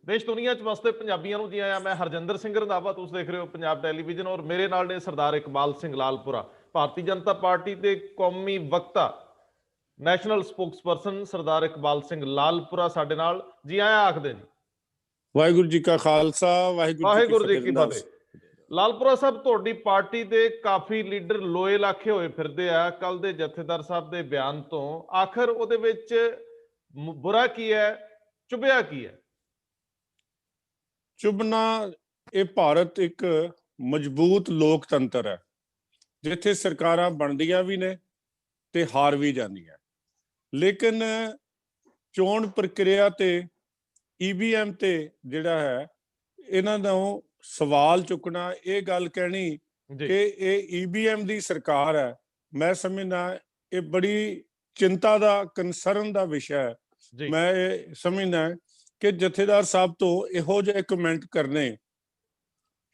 देश दुनिया च वसते पंजाबियों जी आया। मैं हरजिंदर सिंह रंधावा, तुम देख रहे हो पंजाब टैलीविजन और मेरे नाल ने सरदार इकबाल सिंह लालपुरा, भारतीय जनता पार्टी के कौमी वक्ता, नैशनल स्पोक्सपर्सन सरदार इकबाल सिंह लालपुरा साडे नाल जी आया आखदे जी। वाहिगुरू जी का खालसा, वाहिगुरू जी की वाहिगुरू जी फतेह। की फतेह। लालपुरा साहब, तुहाडी पार्टी के काफ़ी लीडर लोए लाखे होए फिरदे आ कल दे जथेदार साहब के बयान तो, आखिर उहदे विच बुरा की है, चुभिया की है? चुभना, ये भारत एक मजबूत लोकतंत्र है जिथे सरकारां बनदियां भी ने ते हार भी जांदियां, लेकिन चोण प्रक्रिया ते ईवीएम ते जिहड़ा है इन्हां दा सवाल चुकना, ये गल कहनी जी कि ये ईवीएम की सरकार है, मैं समझना ये बड़ी चिंता का कंसर्न का विषय है। जी मैं ये समझना कि जथेदार साहब तो इहो जिहे कमेंट करने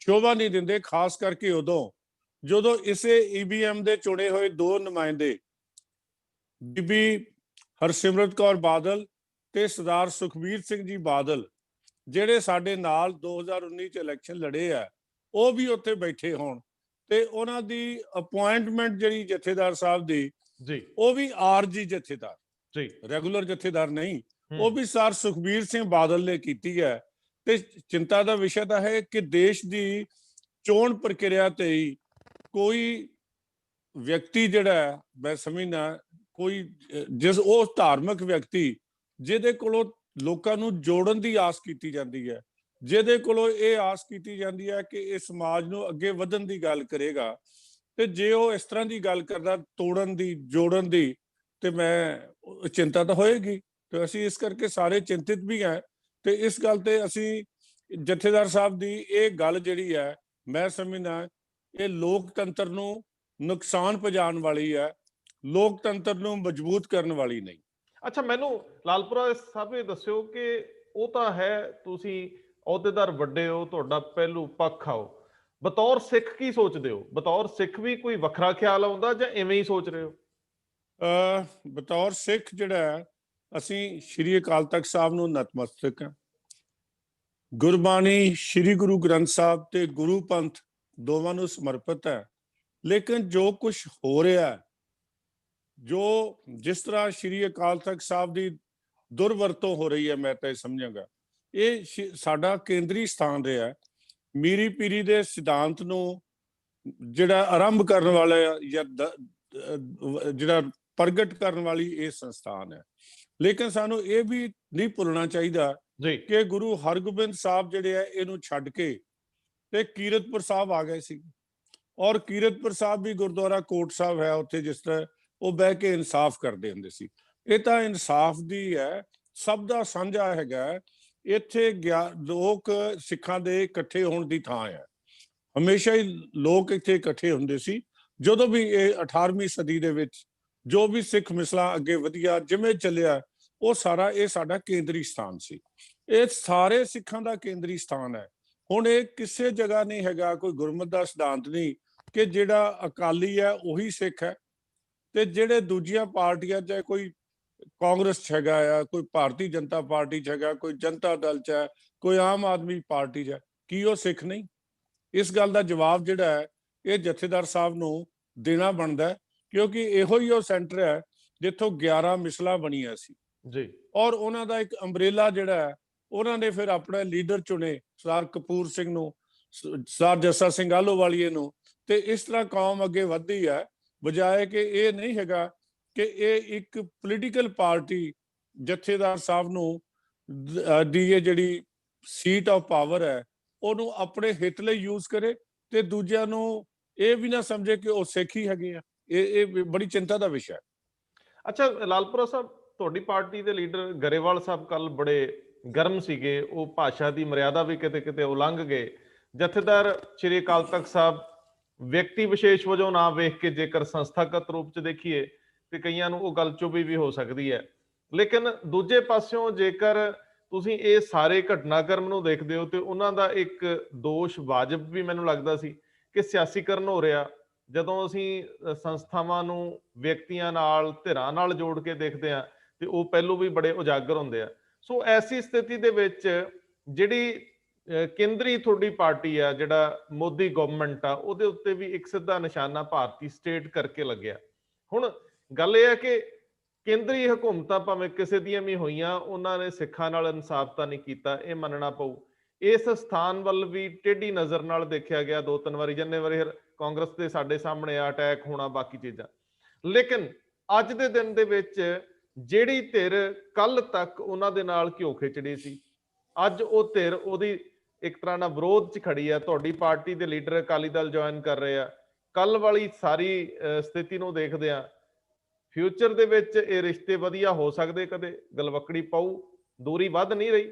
शोभा नहीं दिंदे, खास करके उदों जो इसे ईवीएम के चुने हुए दो नुमाइंदे बीबी हरसिमरत कौर बादल ते सरदार सुखबीर सिंह जी बादल ਜਿਹੜੇ ਸਾਡੇ ਨਾਲ 2019 ਚ ਇਲੈਕਸ਼ਨ ਲੜੇ ਆ, ਉਹ ਵੀ ਉੱਥੇ ਬੈਠੇ ਹੋਣ ਤੇ ਉਹਨਾਂ ਦੀ ਅਪਾਇੰਟਮੈਂਟ ਜਿਹੜੀ ਜਥੇਦਾਰ ਸਾਹਿਬ ਦੀ, जी ਉਹ ਵੀ ਆਰਜੀ ਜਥੇਦਾਰ, जी ਰੈਗੂਲਰ ਜਥੇਦਾਰ ਨਹੀਂ, ਉਹ ਵੀ ਸਰ ਸੁਖਬੀਰ ਸਿੰਘ ਬਾਦਲ ਨੇ ਕੀਤੀ ਹੈ। ਤੇ ਚਿੰਤਾ ਦਾ ਵਿਸ਼ਾ ਤਾਂ ਹੈ ਕਿ ਦੇਸ਼ ਦੀ ਚੋਣ ਪ੍ਰਕਿਰਿਆ ਤੇ ਹੀ ਕੋਈ ਵਿਅਕਤੀ ਜਿਹੜਾ ਮੈਂ ਸਮਝਣਾ ਕੋਈ ਜਿਸ ਉਹ ਧਾਰਮਿਕ ਵਿਅਕਤੀ ਜਿਹਦੇ ਕੋਲੋਂ ਲੋਕਾਂ ਨੂੰ ਜੋੜਨ ਦੀ ਆਸ ਕੀਤੀ ਜਾਂਦੀ ਹੈ, ਜਿਹਦੇ ਕੋਲੋਂ ਇਹ ਆਸ ਕੀਤੀ ਜਾਂਦੀ ਹੈ ਕਿ ਇਹ ਸਮਾਜ ਨੂੰ ਅੱਗੇ ਵਧਣ ਦੀ ਗੱਲ ਕਰੇਗਾ, ਤੇ ਜੇ ਉਹ ਇਸ ਤਰ੍ਹਾਂ ਦੀ ਗੱਲ ਕਰਦਾ ਤੋੜਨ ਦੀ ਜੋੜਨ ਦੀ, ਤੇ ਮੈਂ ਚਿੰਤਾ ਤਾਂ ਹੋਏਗੀ। ਤੇ ਅਸੀਂ ਇਸ ਕਰਕੇ ਸਾਰੇ ਚਿੰਤਿਤ ਵੀ ਹਾਂ। ਤੇ ਇਸ ਗੱਲ ਤੇ ਅਸੀਂ ਜਥੇਦਾਰ ਸਾਹਿਬ ਦੀ ਇਹ ਗੱਲ ਜਿਹੜੀ ਹੈ, ਮੈਂ ਸਮਝਦਾ ਇਹ ਲੋਕਤੰਤਰ ਨੂੰ ਨੁਕਸਾਨ ਪਹੁੰਚਾਉਣ ਵਾਲੀ ਹੈ, ਲੋਕਤੰਤਰ ਨੂੰ ਮਜ਼ਬੂਤ ਕਰਨ ਵਾਲੀ ਨਹੀਂ। अच्छा, मैनू लालपुरा साहब ये दस्यो कि वो तो है, तुसी अहुदेदार वड्डे हो, तुहाडा पहलू पक्ष आओ, बतौर सिख की सोचते हो? बतौर सिख भी कोई वखरा ख्याल आउंदा जां इवें ही सोच रहे हो? ਬਤੌਰ ਸਿੱਖ ਜਿਹੜਾ ਹੈ, ਅਸੀਂ ਸ਼੍ਰੀ ਅਕਾਲ ਤਖਤ ਸਾਹਿਬ ਨੂੰ ਨਤਮਸਤਕ ਹਾਂ। ਗੁਰਬਾਣੀ ਸ਼੍ਰੀ ਗੁਰੂ ਗ੍ਰੰਥ ਸਾਹਿਬ ਤੇ ਗੁਰੂ ਪੰਥ ਦੋਵਾਂ ਨੂੰ ਸਮਰਪਿਤ ਹੈ। ਲੇਕਿਨ ਜੋ ਕੁਝ ਹੋ ਰਿਹਾ ਹੈ, ਜੋ ਜਿਸ ਤਰ੍ਹਾਂ ਸ਼੍ਰੀ ਅਕਾਲ ਤਖਤ ਸਾਹਿਬ ਦੀ ਦੁਰਵਰਤੋਂ ਹੋ ਰਹੀ ਹੈ, ਮੈਂ ਤਾਂ ਇਹ ਸਮਝਾਂਗਾ ਇਹ ਸਾਡਾ ਕੇਂਦਰੀ ਸਥਾਨ ਰਿਹਾ। ਮੀਰੀ ਪੀਰੀ ਦੇ ਸਿਧਾਂਤ ਨੂੰ ਜਿਹੜਾ ਆਰੰਭ ਕਰਨ ਵਾਲਾ ਜਾਂ ਜਿਹੜਾ ਪ੍ਰਗਟ ਕਰਨ ਵਾਲੀ ਇਹ ਸੰਸਥਾਨ ਹੈ। ਲੇਕਿਨ ਸਾਨੂੰ ਇਹ ਵੀ ਨਹੀਂ ਭੁੱਲਣਾ ਚਾਹੀਦਾ ਕਿ ਗੁਰੂ ਹਰਗੋਬਿੰਦ ਸਾਹਿਬ ਜਿਹੜੇ ਆ ਇਹਨੂੰ ਛੱਡ ਕੇ ਤੇ ਕੀਰਤਪੁਰ ਸਾਹਿਬ ਆ ਗਏ ਸੀ, ਔਰ ਕੀਰਤਪੁਰ ਸਾਹਿਬ ਵੀ ਗੁਰਦੁਆਰਾ ਕੋਟ ਸਾਹਿਬ ਹੈ, ਉੱਥੇ ਜਿਸ ਤਰ੍ਹਾਂ ਉਹ ਬਹਿ ਕੇ ਇਨਸਾਫ ਕਰਦੇ ਹੁੰਦੇ ਸੀ। ਇਹ ਤਾਂ ਇਨਸਾਫ ਦੀ ਹੈ, ਸਭ ਦਾ ਸਾਂਝਾ ਹੈਗਾ। ਇੱਥੇ ਲੋਕ ਸਿੱਖਾਂ ਦੇ ਇਕੱਠੇ ਹੋਣ ਦੀ ਥਾਂ ਹੈ। ਹਮੇਸ਼ਾ ਹੀ ਲੋਕ ਇੱਥੇ ਇਕੱਠੇ ਹੁੰਦੇ ਸੀ। ਜਦੋਂ ਵੀ ਇਹ 18ਵੀਂ ਸਦੀ ਦੇ ਵਿੱਚ ਜੋ ਵੀ ਸਿੱਖ ਮਿਸਲਾਂ ਅੱਗੇ ਵਧੀਆ ਜਿਵੇਂ ਚੱਲਿਆ, ਉਹ ਸਾਰਾ ਇਹ ਸਾਡਾ ਕੇਂਦਰੀ ਸਥਾਨ ਸੀ। ਇਹ ਸਾਰੇ ਸਿੱਖਾਂ ਦਾ ਕੇਂਦਰੀ ਸਥਾਨ ਹੈ। ਹੁਣ ਇਹ ਕਿਸੇ ਜਗ੍ਹਾ ਨਹੀਂ ਹੈਗਾ, ਕੋਈ ਗੁਰਮਤਿ ਦਾ ਸਿਧਾਂਤ ਨਹੀਂ ਕਿ ਜਿਹੜਾ ਅਕਾਲੀ ਹੈ ਉਹੀ ਸਿੱਖ ਹੈ, ਤੇ ਜਿਹੜੇ ਦੂਜੀਆਂ ਪਾਰਟੀਆਂ ਚਾਹੇ ਕੋਈ ਕਾਂਗਰਸ ਚ ਹੈਗਾ ਆ, ਕੋਈ ਭਾਰਤੀ ਜਨਤਾ ਪਾਰਟੀ ਚ ਹੈਗਾ, ਕੋਈ ਜਨਤਾ ਦਲ ਚ ਹੈ, ਕੋਈ ਆਮ ਆਦਮੀ ਪਾਰਟੀ ਚ ਹੈ, ਕੀ ਉਹ ਸਿੱਖ ਨਹੀਂ? ਇਸ ਗੱਲ ਦਾ ਜਵਾਬ ਜਿਹੜਾ ਹੈ ਇਹ ਜਥੇਦਾਰ ਸਾਹਿਬ ਨੂੰ ਦੇਣਾ ਬਣਦਾ ਹੈ, ਕਿਉਂਕਿ ਇਹੋ ਹੀ ਉਹ ਸੈਂਟਰ ਹੈ ਜਿੱਥੋਂ 11 ਮਿਸਲਾਂ ਬਣੀਆਂ ਸੀ ਜੀ, ਔਰ ਉਹਨਾਂ ਦਾ ਇੱਕ ਅੰਬਰੇਲਾ ਜਿਹੜਾ ਹੈ, ਉਹਨਾਂ ਨੇ ਫਿਰ ਆਪਣਾ ਲੀਡਰ ਚੁਣੇ, ਸਰਦਾਰ ਕਪੂਰ ਸਿੰਘ ਨੂੰ, ਸਰਦਾਰ ਜੱਸਾ ਸਿੰਘ ਆਹਲੋਵਾਲੀਏ ਨੂੰ, ਤੇ ਇਸ ਤਰ੍ਹਾਂ ਕੌਮ ਅੱਗੇ ਵੱਧਦੀ ਹੈ। ਬਜਾਏ ਕਿ ਇਹ ਨਹੀਂ ਹੈਗਾ ਕਿ ਇਹ ਇੱਕ ਪੋਲੀਟੀਕਲ ਪਾਰਟੀ ਜਥੇਦਾਰ ਸਾਹਿਬ ਨੂੰ ਦੀ ਇਹ ਜਿਹੜੀ ਸੀਟ ਆਫ ਪਾਵਰ ਹੈ ਉਹਨੂੰ ਆਪਣੇ ਹਿੱਤ ਲਈ ਯੂਜ਼ ਕਰੇ, ਤੇ ਦੂਜਿਆਂ ਨੂੰ ਇਹ ਵੀ ਨਾ ਸਮਝੇ ਕਿ ਉਹ ਸਿੱਖ ਹੀ ਹੈਗੇ ਆ। ਇਹ ਬੜੀ ਚਿੰਤਾ ਦਾ ਵਿਸ਼ਾ ਹੈ। ਅੱਛਾ ਲਾਲਪੁਰਾ ਸਾਹਿਬ, ਤੁਹਾਡੀ ਪਾਰਟੀ ਦੇ ਲੀਡਰ ਗਰੇਵਾਲ ਸਾਹਿਬ ਕੱਲ ਬੜੇ ਗਰਮ ਸੀਗੇ, ਉਹ ਭਾਸ਼ਾ ਦੀ ਮਰਿਆਦਾ ਵੀ ਕਿਤੇ ਕਿਤੇ ਉਲੰਘ ਗਏ। ਜਥੇਦਾਰ ਸ਼੍ਰੀ ਅਕਾਲ ਤਖਤ ਸਾਹਿਬ ਵਿਅਕਤੀ ਵਿਸ਼ੇਸ਼ ਵਜੋਂ ਨਾ ਵੇਖ ਕੇ ਜੇਕਰ ਸੰਸਥਾਗਤ ਰੂਪ ਚ ਦੇਖੀਏ ਤੇ ਕਈਆਂ ਨੂੰ ਉਹ ਗੱਲ ਚੁਭੀ ਵੀ ਹੋ ਸਕਦੀ ਹੈ, ਲੇਕਿਨ ਦੂਜੇ ਪਾਸਿਓਂ ਜੇਕਰ ਤੁਸੀਂ ਇਹ ਸਾਰੇ ਘਟਨਾਕ੍ਰਮ ਨੂੰ ਦੇਖਦੇ ਹੋ ਤੇ ਉਹਨਾਂ ਦਾ ਇੱਕ ਦੋਸ਼ ਵਾਜਬ ਵੀ ਮੈਨੂੰ ਲੱਗਦਾ ਸੀ ਕਿ ਸਿਆਸੀਕਰਨ ਹੋ ਰਿਹਾ। ਜਦੋਂ ਅਸੀਂ ਸੰਸਥਾਵਾਂ ਨੂੰ ਵਿਅਕਤੀਆਂ ਨਾਲ, ਧਿਰਾਂ ਨਾਲ ਜੋੜ ਕੇ ਦੇਖਦੇ ਹਾਂ ਤੇ ਉਹ ਪਹਿਲੋਂ ਵੀ ਬੜੇ ਉਜਾਗਰ ਹੁੰਦੇ ਆ। ਸੋ ਐਸੀ ਸਥਿਤੀ ਦੇ ਵਿੱਚ ਜਿਹੜੀ ਕੇਂਦਰੀ ਤੁਹਾਡੀ ਪਾਰਟੀ ਆ, ਜਿਹੜਾ ਮੋਦੀ ਗਵਰਨਮੈਂਟ ਆ, ਉਹਦੇ ਉੱਤੇ ਵੀ ਇੱਕ ਸਿੱਧਾ ਨਿਸ਼ਾਨਾ ਭਾਰਤੀ ਸਟੇਟ ਕਰਕੇ ਲੱਗਿਆ। ਹੁਣ ਗੱਲ ਇਹ ਹੈ ਕਿ ਕੇਂਦਰੀ ਹਕੂਮਤਾਂ ਭਾਵੇਂ ਕਿਸੇ ਦੀਆਂ ਵੀ ਹੋਈਆਂ, ਉਹਨਾਂ ਨੇ ਸਿੱਖਾਂ ਨਾਲ ਇਨਸਾਫ ਤਾਂ ਨਹੀਂ ਕੀਤਾ, ਇਹ ਮੰਨਣਾ ਪਊ। ਇਸ ਸਥਾਨ ਵੱਲ ਵੀ ਟੇਢੀ ਨਜ਼ਰ ਨਾਲ ਦੇਖਿਆ ਗਿਆ 2-3 ਵਾਰੀ, ਜਿੰਨੇ ਵਾਰੀ ਕਾਂਗਰਸ ਦੇ ਸਾਡੇ ਸਾਹਮਣੇ ਆ ਅਟੈਕ ਹੋਣਾ, ਬਾਕੀ ਚੀਜ਼ਾਂ। ਲੇਕਿਨ ਅੱਜ ਦੇ ਦਿਨ ਦੇ ਵਿੱਚ ਜਿਹੜੀ ਧਿਰ ਕੱਲ ਤੱਕ ਉਹਨਾਂ ਦੇ ਨਾਲ ਘਿਓ ਖਿਚੜੀ ਸੀ, ਅੱਜ ਉਹ ਧਿਰ ਉਹਦੀ ਇੱਕ ਤਰ੍ਹਾਂ ਨਾਲ ਵਿਰੋਧ 'ਚ ਖੜੀ ਆ। ਤੁਹਾਡੀ ਪਾਰਟੀ ਦੇ ਲੀਡਰ ਅਕਾਲੀ ਦਲ ਜੁਆਇਨ ਕਰ ਰਹੇ ਆ। ਕੱਲ ਵਾਲੀ ਸਾਰੀ ਸਥਿਤੀ ਨੂੰ ਦੇਖਦੇ ਆ, ਫਿਊਚਰ ਦੇ ਵਿੱਚ ਇਹ ਰਿਸ਼ਤੇ ਵਧੀਆ ਹੋ ਸਕਦੇ, ਕਦੇ ਗਲਵਕੜੀ ਪਾਊ, ਦੂਰੀ ਵੱਧ ਨਹੀਂ ਰਹੀ।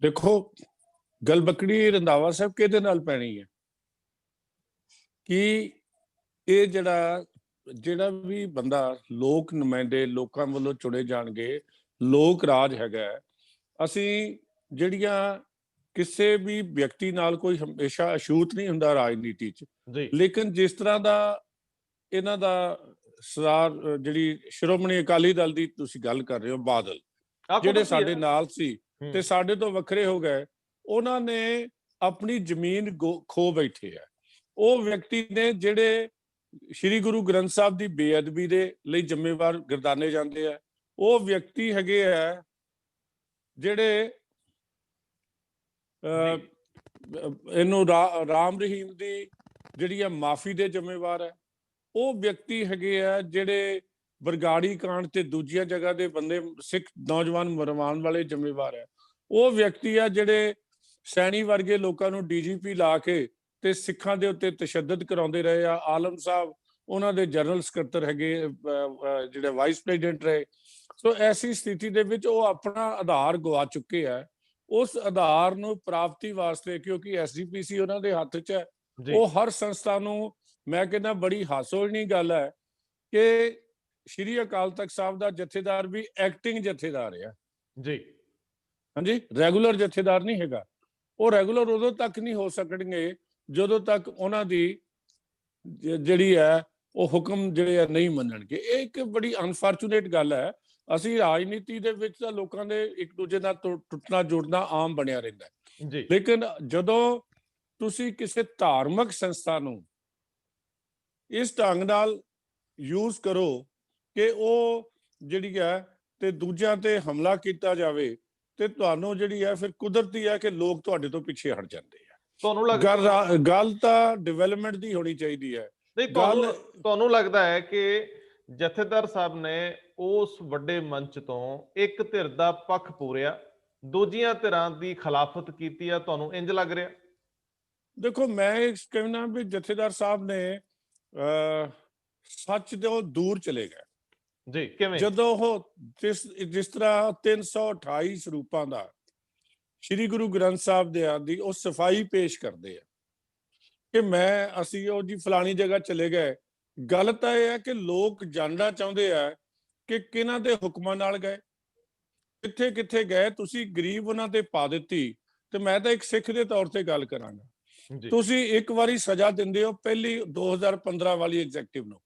ਦੇਖੋ, ਗਲਬਕੜੀ ਰੰਧਾਵਾ ਸਾਹਿਬ ਕਿਹਦੇ ਨਾਲ ਪੈਣੀ ਹੈ ਕਿ ਇਹ ਜਿਹੜਾ ਵੀ ਬੰਦਾ, ਲੋਕ ਨੁਮਾਇੰਦੇ ਲੋਕਾਂ ਵੱਲੋਂ ਚੁਣੇ ਜਾਣਗੇ, ਲੋਕ ਰਾਜ ਹੈਗਾ। ਅਸੀਂ ਜਿਹੜੀਆਂ ਕਿਸੇ ਵੀ ਵਿਅਕਤੀ ਨਾਲ ਕੋਈ ਹਮੇਸ਼ਾ ਅਛੂਤ ਨਹੀਂ ਹੁੰਦਾ ਰਾਜਨੀਤੀ 'ਚ, ਲੇਕਿਨ ਜਿਸ ਤਰ੍ਹਾਂ ਦਾ ਇਹਨਾਂ ਦਾ ਸਰਦਾਰ ਜਿਹੜੀ ਸ਼੍ਰੋਮਣੀ ਅਕਾਲੀ ਦਲ ਦੀ ਤੁਸੀਂ ਗੱਲ ਕਰ ਰਹੇ ਹੋ, ਬਾਦਲ ਜਿਹੜੇ ਸਾਡੇ ਨਾਲ ਸੀ ਤੇ ਸਾਡੇ ਤੋਂ ਵੱਖਰੇ ਹੋ ਗਏ, ਉਹਨਾਂ ਨੇ ਆਪਣੀ ਜ਼ਮੀਨ ਖੋ ਬੈਠੇ ਆ। ਉਹ ਵਿਅਕਤੀ ਨੇ ਜਿਹੜੇ ਸ਼੍ਰੀ ਗੁਰੂ ਗ੍ਰੰਥ ਸਾਹਿਬ ਦੀ ਬੇਅਦਬੀ ਦੇ ਲਈ ਜ਼ਿੰਮੇਵਾਰ ਗਰਦਾਨੇ ਜਾਂਦੇ ਆ। ਉਹ ਵਿਅਕਤੀ ਹੈਗੇ ਆ ਜਿਹੜੇ ਇਹਨੂੰ ਰਾਮ ਰਹੀਮ ਦੀ ਜਿਹੜੀ ਆ ਮਾਫੀ ਦੇ ਜ਼ਿੰਮੇਵਾਰ ਹੈ। ਉਹ ਵਿਅਕਤੀ ਹੈਗੇ ਆ ਜਿਹੜੇ ਬਰਗਾੜੀ ਕਾਂਡ ਤੇ ਦੂਜੀਆਂ ਜਗ੍ਹਾ ਦੇ ਬੰਦੇ, ਸਿੱਖ ਨੌਜਵਾਨ ਮਰਵਾਉਣ ਵਾਲੇ ਜ਼ਿੰਮੇਵਾਰ ਹੈ। ਉਹ ਵਿਅਕਤੀ ਆ ਜਿਹੜੇ ਸੈਣੀ ਵਰਗੇ ਲੋਕਾਂ ਨੂੰ ਡੀਜੀਪੀ ਲਾ ਕੇ ਤੇ ਸਿੱਖਾਂ ਦੇ ਉੱਤੇ ਤਸ਼ੱਦਦ ਕਰਾਉਂਦੇ ਰਹੇ ਆ। ਆਲਮ ਸਾਹਿਬ ਉਹਨਾਂ ਦੇ ਜਨਰਲ ਸਕੱਤਰ ਹੈਗੇ, ਜਿਹੜੇ ਵਾਈਸ ਪ੍ਰੈਜ਼ੀਡੈਂਟ ਰਹੇ। ਸੋ ਐਸੀ ਸਥਿਤੀ ਦੇ ਵਿੱਚ ਉਹ ਆਪਣਾ ਆਧਾਰ ਗਵਾ ਚੁੱਕੇ ਆ। ਉਸ ਆਧਾਰ ਨੂੰ ਪ੍ਰਾਪਤੀ ਵਾਸਤੇ, ਕਿਉਂਕਿ ਐਸਜੀਪੀਸੀ ਉਹਨਾਂ ਦੇ ਹੱਥ 'ਚ ਹੈ, ਉਹ ਹਰ ਸੰਸਥਾ ਨੂੰ, ਮੈਂ ਕਹਿੰਦਾ ਬੜੀ ਹਾਸੋਹੀਣੀ ਗੱਲ ਹੈ ਕਿ ਸ਼੍ਰੀ ਅਕਾਲ ਤਖਤ ਸਾਹਿਬ ਦਾ ਜਥੇਦਾਰ ਵੀ ਐਕਟਿੰਗ ਜਥੇਦਾਰ ਆ ਜੀ, ਹਾਂਜੀ, ਰੈਗੂਲਰ ਜਥੇਦਾਰ ਨਹੀਂ ਹੈਗਾ। ਉਹ ਰੈਗੂਲਰ ਉਦੋਂ ਤੱਕ ਨਹੀਂ ਹੋ ਸਕਣਗੇ ਜਦੋਂ ਤੱਕ ਉਹਨਾਂ ਦੀ ਜਿਹੜੀ ਹੈ ਉਹ ਹੁਕਮ ਜਿਹੜੇ ਆ ਨਹੀਂ ਮੰਨਣਗੇ। ਇਹ ਇੱਕ ਬੜੀ ਅਨਫੋਰਚੂਨੇਟ ਗੱਲ ਹੈ। ਅਸੀਂ ਰਾਜਨੀਤੀ ਦੇ ਵਿੱਚ ਤਾਂ ਲੋਕਾਂ ਦੇ ਇੱਕ ਦੂਜੇ ਨਾਲ ਟੁੱਟਣਾ ਜੁੜਨਾ ਆਮ ਬਣਿਆ ਰਹਿੰਦਾ ਜੀ, ਲੇਕਿਨ ਜਦੋਂ ਤੁਸੀਂ ਕਿਸੇ ਧਾਰਮਿਕ ਸੰਸਥਾ ਨੂੰ ਇਸ ਢੰਗ ਨਾਲ ਯੂਜ਼ ਕਰੋ ਕਿ ਉਹ ਜਿਹੜੀ ਹੈ ਤੇ ਦੂਜਿਆਂ ਤੇ ਹਮਲਾ ਕੀਤਾ ਜਾਵੇ, ਤੇ ਤੁਹਾਨੂੰ ਜਿਹੜੀ ਹੈ ਫਿਰ ਕੁਦਰਤੀ ਹੈ ਕਿ ਲੋਕ ਤੁਹਾਡੇ ਤੋਂ ਪਿੱਛੇ ਹਟ ਜਾਂਦੇ ਆ। ਗੱਲ ਤਾਂ ਡਿਵੈਲਪਮੈਂਟ ਦੀ ਹੋਣੀ ਚਾਹੀਦੀ ਹੈ। ਨਹੀਂ, ਤੁਹਾਨੂੰ ਲੱਗਦਾ ਹੈ ਕਿ ਜਥੇਦਾਰ ਸਾਹਿਬ ਨੇ ਉਸ ਵੱਡੇ ਮੰਚ ਤੋਂ ਇੱਕ ਧਿਰ ਦਾ ਪੱਖ ਪੂਰਿਆ, ਦੂਜੀਆਂ ਧਿਰਾਂ ਦੀ ਖਿਲਾਫਤ ਕੀਤੀ ਆ? ਤੁਹਾਨੂੰ ਇੰਜ ਲੱਗ ਰਿਹਾ? ਦੇਖੋ, ਮੈਂ ਕਹਿਣਾ ਵੀ ਜਥੇਦਾਰ ਸਾਹਿਬ ਨੇ ਸੱਚ ਤੋਂ ਦੂਰ ਚਲੇ ਗਏ ਜੀ। ਕਿਵੇਂ? ਜਦੋਂ ਉਹ ਜਿਸ ਤਰ੍ਹਾਂ 328 ਸਰੂਪਾਂ ਦਾ ਸ਼੍ਰੀ ਗੁਰੂ ਗ੍ਰੰਥ ਸਾਹਿਬ ਦੇ ਦੀ ਉਹ ਸਫਾਈ ਪੇਸ਼ ਕਰਦੇ ਆ ਕਿ ਅਸੀਂ ਉਹ ਜੀ ਫਲਾਣੀ ਜਗ੍ਹਾ ਚਲੇ ਗਏ। ਗੱਲ ਤਾਂ ਇਹ ਹੈ ਕਿ ਲੋਕ ਜਾਣਨਾ ਚਾਹੁੰਦੇ ਆ ਕਿ ਕਿਹਨਾਂ ਦੇ ਹੁਕਮਾਂ ਨਾਲ ਗਏ, ਕਿੱਥੇ ਕਿੱਥੇ ਗਏ। ਤੁਸੀਂ ਗਰੀਬ ਉਹਨਾਂ ਤੇ ਪਾ ਦਿੱਤੀ। ਤੇ ਮੈਂ ਤਾਂ ਇੱਕ ਸਿੱਖ ਦੇ ਤੌਰ ਤੇ ਗੱਲ ਕਰਾਂਗਾ, ਤੁਸੀਂ ਇੱਕ ਵਾਰੀ ਸਜ਼ਾ ਦਿੰਦੇ ਹੋ, ਪਹਿਲੀ 2015 ਵਾਲੀ ਐਗਜ਼ੈਕਟਿਵ ਨੂੰ,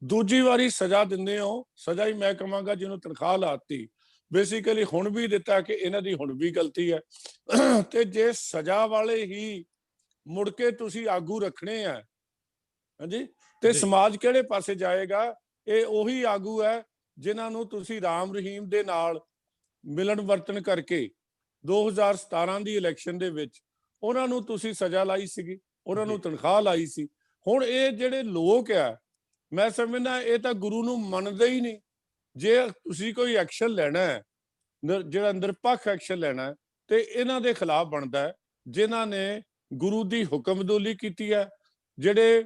ਦੂਜੀ ਵਾਰੀ ਸਜ਼ਾ ਦਿੰਦੇ ਹੋ, ਸਜ਼ਾ ਹੀ ਮੈਂ ਕਹਾਂਗਾ ਜਿਹਨੂੰ ਤਨਖਾਹ ਲਾਤੀ, ਬੇਸਿਕਲੀ ਹੁਣ ਵੀ ਦਿੱਤਾ ਕਿ ਇਹਨਾਂ ਦੀ ਹੁਣ ਵੀ ਗਲਤੀ ਹੈ। ਤੇ ਜੇ ਸਜ਼ਾ ਵਾਲੇ ਹੀ ਮੁੜ ਕੇ ਤੁਸੀਂ ਆਗੂ ਰੱਖਣੇ ਆ, ਹਾਂਜੀ, ਤੇ ਸਮਾਜ ਕਿਹੜੇ ਪਾਸੇ ਜਾਏਗਾ? ਇਹ ਉਹੀ ਆਗੂ ਹੈ ਜਿਨ੍ਹਾਂ ਨੂੰ ਤੁਸੀਂ ਰਾਮ ਰਹੀਮ ਦੇ ਨਾਲ ਮਿਲਣ ਵਰਤਨ ਕਰਕੇ 2017 ਦੀ ਇਲੈਕਸ਼ਨ ਦੇ ਵਿੱਚ ਉਹਨਾਂ ਨੂੰ ਤੁਸੀਂ ਸਜ਼ਾ ਲਾਈ ਸੀਗੀ, ਉਹਨਾਂ ਨੂੰ ਤਨਖਾਹ ਲਾਈ ਸੀ। ਹੁਣ ਇਹ ਜਿਹੜੇ ਲੋਕ ਆ, ਮੈਂ ਸਮਝਦਾ ਇਹ ਤਾਂ ਗੁਰੂ ਨੂੰ ਮੰਨਦੇ ਹੀ ਨਹੀਂ। ਜੇ ਤੁਸੀਂ ਕੋਈ ਐਕਸ਼ਨ ਲੈਣਾ ਹੈ, ਜਿਹੜਾ ਨਿਰਪੱਖ ਐਕਸ਼ਨ ਲੈਣਾ, ਤੇ ਇਹਨਾਂ ਦੇ ਖਿਲਾਫ ਬਣਦਾ ਹੈ ਜਿਨ੍ਹਾਂ ਨੇ ਗੁਰੂ ਦੀ ਹੁਕਮਦੂਲੀ ਕੀਤੀ ਹੈ, ਜਿਹੜੇ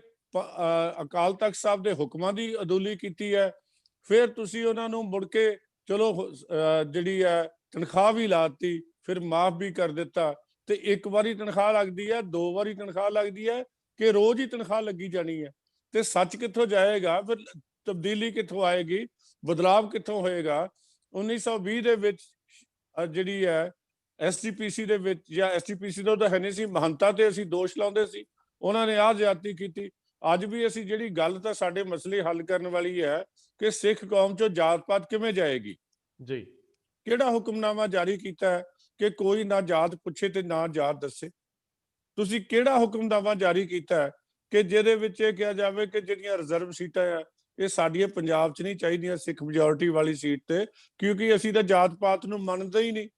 ਅਕਾਲ ਤਖਤ ਸਾਹਿਬ ਦੇ ਹੁਕਮਾਂ ਦੀ ਅਦੂਲੀ ਕੀਤੀ ਹੈ। ਫਿਰ ਤੁਸੀਂ ਉਹਨਾਂ ਨੂੰ ਮੁੜ ਕੇ ਚਲੋ ਜਿਹੜੀ ਹੈ ਤਨਖਾਹ ਵੀ ਲਾਤੀ, ਫਿਰ ਮਾਫ ਵੀ ਕਰ ਦਿੱਤਾ। ਤੇ ਇੱਕ ਵਾਰੀ ਤਨਖਾਹ ਲੱਗਦੀ ਹੈ, 2 ਵਾਰੀ ਤਨਖਾਹ ਲੱਗਦੀ ਹੈ, ਕਿ ਰੋਜ਼ ਹੀ ਤਨਖਾਹ ਲੱਗੀ ਜਾਣੀ ਹੈ। ਤੇ ਸੱਚ ਕਿੱਥੋਂ ਜਾਏਗਾ? ਫਿਰ ਤਬਦੀਲੀ ਕਿੱਥੋਂ ਆਏਗੀ? ਬਦਲਾਵ ਕਿੱਥੋਂ ਹੋਏਗਾ? 1920 ਦੇ ਵਿੱਚ ਜਿਹੜੀ ਹੈ ਐਸਜੀਪੀਸੀ ਦੇ ਵਿੱਚ, ਜਾਂ ਐਸਜੀਪੀਸੀ ਦਾ ਤਾਂ ਹੈ ਨਹੀਂ ਸੀ, ਮਹੰਤਾ ਤੇ ਅਸੀਂ ਦੋਸ਼ ਲਾਉਂਦੇ ਸੀ, ਉਹਨਾਂ ਨੇ ਆਹ ਜ਼ਿਆਦਤੀ ਕੀਤੀ। ਅੱਜ ਵੀ ਅਸੀਂ ਜਿਹੜੀ ਗੱਲ ਤਾਂ ਸਾਡੇ ਮਸਲੇ ਹੱਲ ਕਰਨ ਵਾਲੀ ਹੈ ਕਿ ਸਿੱਖ ਕੌਮ ਚੋਂ ਜਾਤ ਪਾਤ ਕਿਵੇਂ ਜਾਏਗੀ ਜੀ, ਕਿਹੜਾ ਹੁਕਮਨਾਮਾ ਜਾਰੀ ਕੀਤਾ ਹੈ ਕਿ ਕੋਈ ਨਾ ਜਾਤ ਪੁੱਛੇ ਤੇ ਨਾ ਜਾਤ ਦੱਸੇ। ਤੁਸੀਂ ਕਿਹੜਾ ਹੁਕਮਨਾਮਾ ਜਾਰੀ ਕੀਤਾ ਹੈ ਕਿ ਜਿਹਦੇ ਵਿੱਚ ਇਹ ਕਿਹਾ ਜਾਵੇ ਕਿ ਜਿਹੜੀਆਂ ਰਿਜ਼ਰਵ ਸੀਟਾਂ ਆ ਇਹ ਸਾਡੀਆਂ ਪੰਜਾਬ 'ਚ ਨਹੀਂ ਚਾਹੀਦੀਆਂ ਸਿੱਖ ਮੈਜੋਰਿਟੀ ਵਾਲੀ ਸੀਟ ਤੇ, ਕਿਉਂਕਿ ਅਸੀਂ ਤਾਂ ਜਾਤ ਪਾਤ ਨੂੰ ਮੰਨਦੇ ਹੀ ਨਹੀਂ।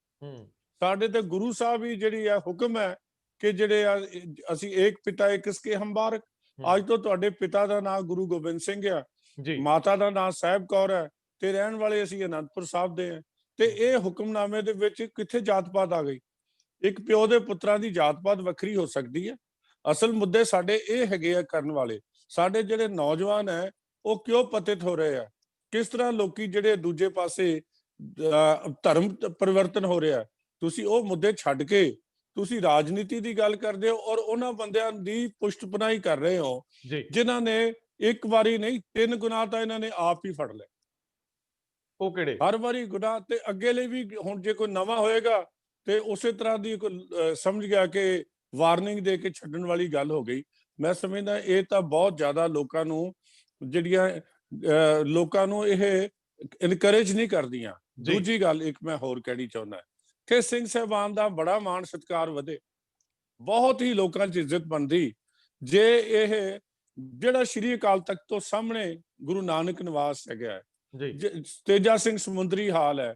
ਸਾਡੇ ਤੇ ਗੁਰੂ ਸਾਹਿਬ ਹੀ ਜਿਹੜੀ ਆ ਹੁਕਮ ਹੈ ਕਿ ਜਿਹੜੇ ਆ ਅਸੀਂ ਏਕ ਪਿਤਾ ਏਕ ਇਸਕੇ ਹਮ ਬਾਰਕ। ਅੱਜ ਤੋਂ ਤੁਹਾਡੇ ਪਿਤਾ ਦਾ ਨਾਮ ਗੁਰੂ ਗੋਬਿੰਦ ਸਿੰਘ ਆ, ਮਾਤਾ ਦਾ ਨਾਮ ਸਾਹਿਬ ਕੌਰ ਹੈ, ਤੇ ਰਹਿਣ ਵਾਲੇ ਅਸੀਂ ਅਨੰਦਪੁਰ ਸਾਹਿਬ ਦੇ ਆ। ਤੇ ਇਹ ਹੁਕਮਨਾਮੇ ਦੇ ਵਿੱਚ ਕਿੱਥੇ ਜਾਤ ਪਾਤ ਆ ਗਈ? ਇੱਕ ਪਿਓ ਦੇ ਪੁੱਤਰਾਂ ਦੀ ਜਾਤ ਪਾਤ ਵੱਖਰੀ ਹੋ ਸਕਦੀ ਹੈ? ਅਸਲ ਮੁੱਦੇ ਸਾਡੇ ਇਹ ਹੈਗੇ ਆ ਕਰਨ ਵਾਲੇ। ਸਾਡੇ ਜਿਹੜੇ ਨੌਜਵਾਨ ਹੈ ਉਹ ਕਿਉਂ ਪਤਿਤ ਹੋ ਰਹੇ ਆ? ਕਿਸ ਤਰ੍ਹਾਂ ਲੋਕੀ ਜਿਹੜੇ ਦੂਜੇ ਪਾਸੇ ਧਰਮ ਪਰਿਵਰਤਨ ਹੋ ਰਿਹਾ? ਤੁਸੀਂ ਉਹ ਮੁੱਦੇ ਛੱਡ ਕੇ ਤੁਸੀਂ ਰਾਜਨੀਤੀ ਦੀ ਗੱਲ ਕਰਦੇ ਹੋ ਔਰ ਉਹਨਾਂ ਬੰਦਿਆਂ ਦੀ ਪੁਸ਼ਟਪਨਾਹੀ ਕਰ ਰਹੇ ਹੋ ਜਿਨ੍ਹਾਂ ਨੇ ਇੱਕ ਵਾਰੀ ਨਹੀਂ 3 ਗੁਨਾਹ ਤਾਂ ਇਹਨਾਂ ਨੇ ਆਪ ਹੀ ਫੜ ਲਏ। ਉਹ ਕਿਹੜੇ? ਹਰ ਵਾਰੀ ਗੁਨਾਹ। ਤੇ ਅੱਗੇ ਲਈ ਵੀ ਹੁਣ ਜੇ ਕੋਈ ਨਵਾਂ ਹੋਏਗਾ ਤੇ ਉਸੇ ਤਰ੍ਹਾਂ ਦੀ ਸਮਝ ਗਿਆ ਕਿ ਵਾਰਨਿੰਗ ਦੇ ਕੇ ਛੱਡਣ ਵਾਲੀ ਗੱਲ ਹੋ ਗਈ। ਮੈਂ ਸਮਝਦਾ ਇਹ ਤਾਂ ਬਹੁਤ ਜ਼ਿਆਦਾ ਲੋਕਾਂ ਨੂੰ ਜਿਹੜੀਆਂ ਲੋਕਾਂ ਨੂੰ ਇਹ ਇਨਕਰੇਜ ਨਹੀਂ ਕਰਦੀਆਂ। ਦੂਜੀ ਗੱਲ ਇੱਕ ਮੈਂ ਹੋਰ ਕਹਿਣੀ ਚਾਹੁੰਦਾ ਕਿ ਸਿੰਘ ਸਾਹਿਬਾਨ ਦਾ ਬੜਾ ਮਾਣ ਸਤਿਕਾਰ ਵਧੇ, ਬਹੁਤ ਹੀ ਲੋਕਾਂ 'ਚ ਇੱਜ਼ਤ ਬਣਦੀ ਜੇ ਇਹ ਜਿਹੜਾ ਸ਼੍ਰੀ ਅਕਾਲ ਤਖਤ ਤੋਂ ਸਾਹਮਣੇ ਗੁਰੂ ਨਾਨਕ ਨਿਵਾਸ ਹੈਗਾ, ਤੇਜਾ ਸਿੰਘ ਸਮੁੰਦਰੀ ਹਾਲ ਹੈ,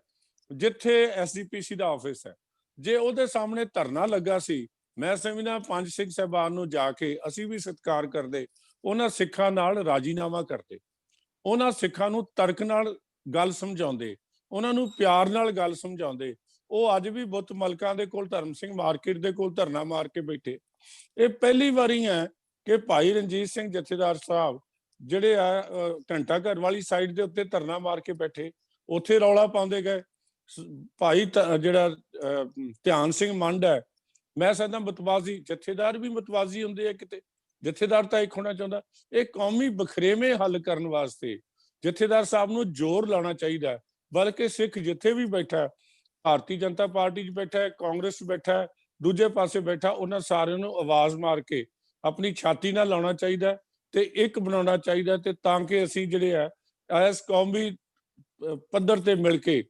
ਜਿੱਥੇ ਐਸਜੀਪੀਸੀ ਦਾ ਆਫਿਸ ਹੈ, ਜੇ ਉਹਦੇ ਸਾਹਮਣੇ ਧਰਨਾ ਲੱਗਾ ਸੀ, ਮੈਂ ਸਮਝਦਾ 5 ਸਿੰਘ ਸਾਹਿਬਾਨ ਨੂੰ ਜਾ ਕੇ ਅਸੀਂ ਵੀ ਸਤਿਕਾਰ ਕਰਦੇ, ਉਹਨਾਂ ਸਿੱਖਾਂ ਨਾਲ ਰਾਜੀਨਾਮਾ ਕਰਦੇ, ਉਹਨਾਂ ਸਿੱਖਾਂ ਨੂੰ ਤਰਕ ਨਾਲ ਗੱਲ ਸਮਝਾਉਂਦੇ, ਉਹਨਾਂ ਨੂੰ ਪਿਆਰ ਨਾਲ ਗੱਲ ਸਮਝਾਉਂਦੇ। ਉਹ ਅੱਜ ਵੀ ਬੁੱਤ ਮਲਕਾਂ ਦੇ ਕੋਲ ਧਰਮ ਸਿੰਘ ਮਾਰਕੀਟ ਦੇ ਕੋਲ ਧਰਨਾ ਮਾਰ ਕੇ ਬੈਠੇ। ਇਹ ਪਹਿਲੀ ਵਾਰੀ ਹੈ ਕਿ ਭਾਈ ਰਣਜੀਤ ਸਿੰਘ ਜਥੇਦਾਰ ਸਾਹਿਬ ਜਿਹੜੇ ਆ ਘੰਟਾ ਘਰ ਵਾਲੀ ਸਾਈਡ ਦੇ ਉੱਤੇ ਧਰਨਾ ਮਾਰ ਕੇ ਬੈਠੇ, ਉੱਥੇ ਰੌਲਾ ਪਾਉਂਦੇ ਗਏ। ਭਾਈ ਜਿਹੜਾ ਧਿਆਨ ਸਿੰਘ ਮੰਡ ਹੈ, ਮੈਂ ਸਮਝਦਾ ਮਤਵਾਜ਼ੀ, ਜਥੇਦਾਰ ਵੀ ਮਤਵਾਜ਼ੀ ਹੁੰਦੇ ਆ ਕਿਤੇ, ਜਥੇਦਾਰ ਤਾਂ ਇੱਕ ਹੋਣਾ ਚਾਹੁੰਦਾ। ਇਹ ਕੌਮੀ ਬਖਰੇਵੇਂ ਹੱਲ ਕਰਨ ਵਾਸਤੇ ਜਥੇਦਾਰ ਸਾਹਿਬ ਨੂੰ ਜ਼ੋਰ ਲਾਉਣਾ ਚਾਹੀਦਾ। ਬਲਕਿ ਸਿੱਖ ਜਿੱਥੇ ਵੀ ਬੈਠਾ, ਭਾਰਤੀ ਜਨਤਾ ਪਾਰਟੀ 'ਚ ਬੈਠਾ, ਕਾਂਗਰਸ 'ਚ ਬੈਠਾ, ਦੂਜੇ ਪਾਸੇ ਬੈਠਾ, ਉਹਨਾਂ ਸਾਰਿਆਂ ਨੂੰ ਆਵਾਜ਼ ਮਾਰ ਕੇ ਆਪਣੀ ਛਾਤੀ ਨਾਲ ਲਾਉਣਾ ਚਾਹੀਦਾ ਤੇ ਇੱਕ ਬਣਾਉਣਾ ਚਾਹੀਦਾ, ਤੇ ਤਾਂ ਕਿ ਅਸੀਂ ਜਿਹੜੇ ਆ ਇਸ ਕੌਮੀ ਪੱਧਰ ਤੇ ਮਿਲ ਕੇ,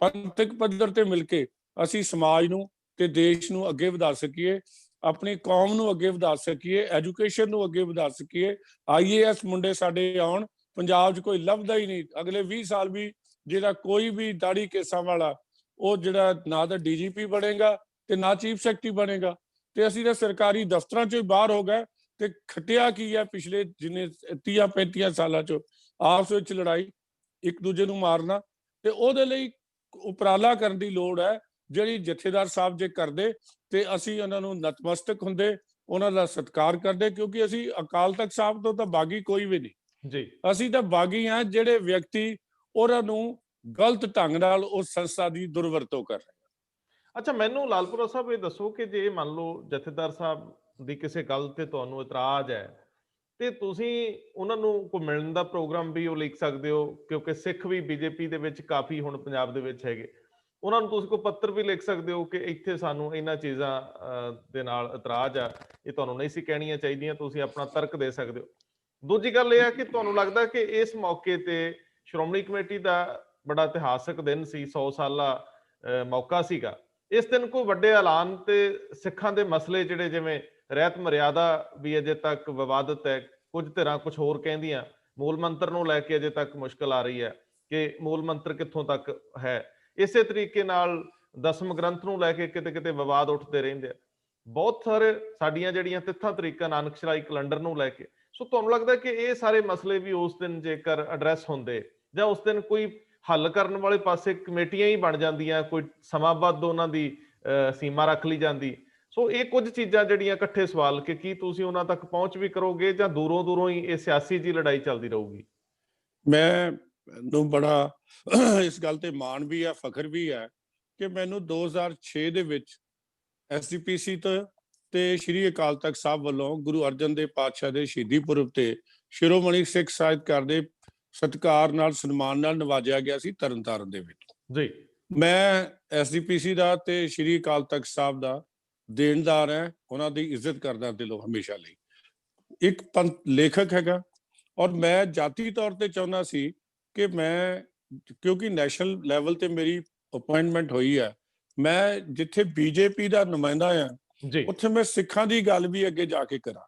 ਪੰਥਕ ਪੱਧਰ ਤੇ ਮਿਲ ਕੇ ਅਸੀਂ ਸਮਾਜ ਨੂੰ ਤੇ ਦੇਸ਼ ਨੂੰ ਅੱਗੇ ਵਧਾ ਸਕੀਏ, ਆਪਣੀ ਕੌਮ ਨੂੰ ਅੱਗੇ ਵਧਾ ਸਕੀਏ, ਐਜੂਕੇਸ਼ਨ ਨੂੰ ਅੱਗੇ ਵਧਾ ਸਕੀਏ। IAS ਮੁੰਡੇ ਸਾਡੇ ਆਉਣ, ਪੰਜਾਬ 'ਚ ਕੋਈ ਲੱਭਦਾ ਹੀ ਨਹੀਂ। ਅਗਲੇ 20 ਸਾਲ ਵੀ ਜਿਹੜਾ ਕੋਈ ਵੀ ਦਾੜੀ ਕੇਸਾਂ ਵਾਲਾ ਉਹ ਜਿਹੜਾ ਨਾ ਤਾਂ DGP ਬਣੇਗਾ ਤੇ ਨਾ ਚੀਫ ਸੈਕਟਰੀ ਬਣੇਗਾ, ਤੇ ਅਸੀਂ ਤਾਂ ਸਰਕਾਰੀ ਦਫ਼ਤਰਾਂ 'ਚੋਂ ਹੀ ਬਾਹਰ ਹੋ ਗਏ। ਤੇ ਖੱਟਿਆ ਕੀ ਹੈ ਪਿਛਲੇ ਜਿੰਨੇ 30-35 ਸਾਲਾਂ 'ਚ? ਆਪਸ ਵਿੱਚ ਲੜਾਈ, ਇੱਕ ਦੂਜੇ ਨੂੰ ਮਾਰਨਾ। ਤੇ ਉਹਦੇ ਲਈ ਉਪਰਾਲਾ ਕਰਨ ਦੀ ਲੋੜ ਹੈ, ਜਿਹੜੀ ਜਥੇਦਾਰ ਸਾਹਿਬ ਜੇ ਕਰਦੇ ਤੇ ਅਸੀਂ ਉਹਨਾਂ ਨੂੰ ਨਤਮਸਤਕ ਹੁੰਦੇ, ਉਹਨਾਂ ਦਾ ਸਤਿਕਾਰ ਕਰਦੇ, ਕਿਉਂਕਿ ਅਸੀਂ ਅਕਾਲ ਤਖਤ ਸਾਹਿਬ ਤੋਂ ਤਾਂ ਬਾਗੀ ਕੋਈ ਵੀ ਨਹੀਂ ਜੀ। ਅਸੀਂ ਤਾਂ ਬਾਗੀ ਹਾਂ ਜਿਹੜੇ ਵਿਅਕਤੀ ਉਹਨਾਂ ਨੂੰ ਗਲਤ ਢੰਗ ਨਾਲ ਉਸ ਸੰਸਥਾ ਦੀ ਦੁਰਵਰਤੋਂ ਕਰ ਰਹੇ। ਅੱਛਾ, ਮੈਨੂੰ ਲਾਲਪੁਰਾ ਸਾਹਿਬ ਇਹ ਦੱਸੋ ਕਿ ਜੇ ਮੰਨ ਲਓ ਜਥੇਦਾਰ ਸਾਹਿਬ ਦੀ ਕਿਸੇ ਗੱਲ ਤੇ ਤੁਹਾਨੂੰ ਇਤਰਾਜ਼ ਹੈ ਤੇ ਤੁਸੀਂ ਉਹਨਾਂ ਨੂੰ ਕੋਈ ਮਿਲਣ ਦਾ ਪ੍ਰੋਗਰਾਮ ਵੀ ਉਹ ਲਿਖ ਸਕਦੇ ਹੋ, ਕਿਉਂਕਿ ਸਿੱਖ ਵੀ BJP ਦੇ ਵਿੱਚ ਕਾਫੀ ਹੁਣ ਪੰਜਾਬ ਦੇ ਵਿੱਚ ਹੈਗੇ। ਉਹਨਾਂ ਨੂੰ ਤੁਸੀਂ ਕੋਈ ਪੱਤਰ ਵੀ ਲਿਖ ਸਕਦੇ ਹੋ ਕਿ ਇੱਥੇ ਸਾਨੂੰ ਇਹਨਾਂ ਚੀਜ਼ਾਂ ਦੇ ਨਾਲ ਇਤਰਾਜ਼ ਆ, ਇਹ ਤੁਹਾਨੂੰ ਨਹੀਂ ਸੀ ਕਹਿਣੀਆਂ ਚਾਹੀਦੀਆਂ, ਤੁਸੀਂ ਆਪਣਾ ਤਰਕ ਦੇ ਸਕਦੇ ਹੋ। ਦੂਜੀ ਗੱਲ ਇਹ ਹੈ ਕਿ ਤੁਹਾਨੂੰ ਲੱਗਦਾ ਕਿ ਇਸ ਮੌਕੇ ਤੇ ਸ਼੍ਰੋਮਣੀ ਕਮੇਟੀ ਦਾ ਬੜਾ ਇਤਿਹਾਸਕ ਦਿਨ ਸੀ, 100 ਸਾਲਾ ਮੌਕਾ ਸੀਗਾ, ਇਸ ਦਿਨ ਕੋਈ ਵੱਡੇ ਐਲਾਨ ਤੇ ਸਿੱਖਾਂ ਦੇ ਮਸਲੇ ਜਿਹੜੇ ਜਿਵੇਂ ਰਹਿਤ ਮਰਿਆਦਾ ਵੀ ਅਜੇ ਤੱਕ ਵਿਵਾਦਤ ਹੈ, ਕੁਝ ਧਿਰਾਂ ਕੁਝ ਹੋਰ ਕਹਿੰਦੀਆਂ, ਮੂਲ ਮੰਤਰ ਨੂੰ ਲੈ ਕੇ ਅਜੇ ਤੱਕ ਮੁਸ਼ਕਲ ਆ ਰਹੀ ਹੈ ਕਿ ਮੂਲ ਮੰਤਰ ਕਿੱਥੋਂ ਤੱਕ ਹੈ, ਇਸੇ ਤਰੀਕੇ ਨਾਲ ਦਸਮ ਗ੍ਰੰਥ ਨੂੰ ਲੈ ਕੇ ਕਿਤੇ ਕਿਤੇ ਵਿਵਾਦ ਉੱਠਦੇ ਰਹਿੰਦੇ ਆ, ਬਹੁਤ ਸਾਰੇ ਸਾਡੀਆਂ ਜਿਹੜੀਆਂ ਤਿੱਥਾਂ ਤਰੀਕਾਂ ਨਾਨਕਸ਼ਰਾਈ ਕੈਲੰਡਰ ਨੂੰ ਲੈ ਕੇ। ਸੋ ਤੁਹਾਨੂੰ ਲੱਗਦਾ ਕਿ ਇਹ ਸਾਰੇ ਮਸਲੇ ਵੀ ਉਸ ਦਿਨ ਜੇਕਰ ਐਡਰੈਸ ਹੁੰਦੇ ਜਾਂ ਉਸ ਦਿਨ ਕੋਈ ਹੱਲ ਕਰਨ ਵਾਲੇ ਪਾਸੇ ਕਮੇਟੀਆਂ ਹੀ ਬਣ ਜਾਂਦੀਆਂ, ਕੋਈ ਸਮਾਬੱਧ ਉਹਨਾਂ ਦੀ ਸੀਮਾ ਰੱਖ ਲਈ ਜਾਂਦੀ। ਸੋ ਇਹ ਕੁਝ ਚੀਜ਼ਾਂ ਜਿਹੜੀਆਂ ਇਕੱਠੇ ਸਵਾਲ ਕਿ ਕੀ ਤੁਸੀਂ ਉਹਨਾਂ ਤੱਕ ਪਹੁੰਚ ਵੀ ਕਰੋਗੇ ਜਾਂ ਦੂਰੋਂ ਦੂਰੋਂ ਹੀ ਇਹ ਸਿਆਸੀ ਜੀ ਲੜਾਈ ਚੱਲਦੀ ਰਹੂਗੀ? ਮੈਨੂੰ ਬੜਾ ਇਸ ਗੱਲ ਤੇ ਮਾਣ ਵੀ ਹੈ, ਫਖਰ ਵੀ ਹੈ ਕਿ ਮੈਨੂੰ 2006 ਦੇ ਵਿੱਚ SGPC ਤੇ ਸ਼੍ਰੀ ਅਕਾਲ ਤਖਤ ਸਾਹਿਬ ਵੱਲੋਂ ਗੁਰੂ ਅਰਜਨ ਦੇਵ ਪਾਤਸ਼ਾਹ ਦੇ ਸ਼ਹੀਦੀ ਪੁਰਬ ਤੇ ਸ਼ਿਰੋਮਣੀ ਸਿੱਖ ਸਾਹਿਤਕਾਰ ਦੇ ਸਤਿਕਾਰ ਨਾਲ, ਸਨਮਾਨ ਨਾਲ ਨਵਾਜਿਆ ਗਿਆ ਸੀ ਤਰਨਤਾਰਨ ਦੇ ਵਿੱਚ ਜੀ। ਮੈਂ SGPC ਦਾ ਤੇ ਸ਼੍ਰੀ ਅਕਾਲ ਤਖਤ ਸਾਹਿਬ ਦਾ ਦੇਣਦਾਰ ਹੈ, ਉਹਨਾਂ ਦੀ ਇੱਜ਼ਤ ਕਰਦਾ ਦਿਲੋਂ ਹਮੇਸ਼ਾ ਲਈ। ਇੱਕ ਪੰਥ ਲੇਖਕ ਹੈਗਾ ਔਰ ਮੈਂ ਜਾਤੀ ਤੌਰ ਤੇ ਚਾਹੁੰਦਾ ਸੀ ਕਿ ਮੈਂ, ਕਿਉਂਕਿ ਨੈਸ਼ਨਲ ਲੈਵਲ ਤੇ ਮੇਰੀ ਅਪਾਇੰਟਮੈਂਟ ਹੋਈ ਹੈ ਮੈਂ ਜਿੱਥੇ ਬੀਜੇਪੀ ਦਾ ਨੁਮਾਇੰਦਾ ਆ ਜੀ ਉੱਥੇ ਮੈਂ ਸਿੱਖਾਂ ਦੀ ਗੱਲ ਵੀ ਅੱਗੇ ਜਾ ਕੇ ਕਰਾਂ।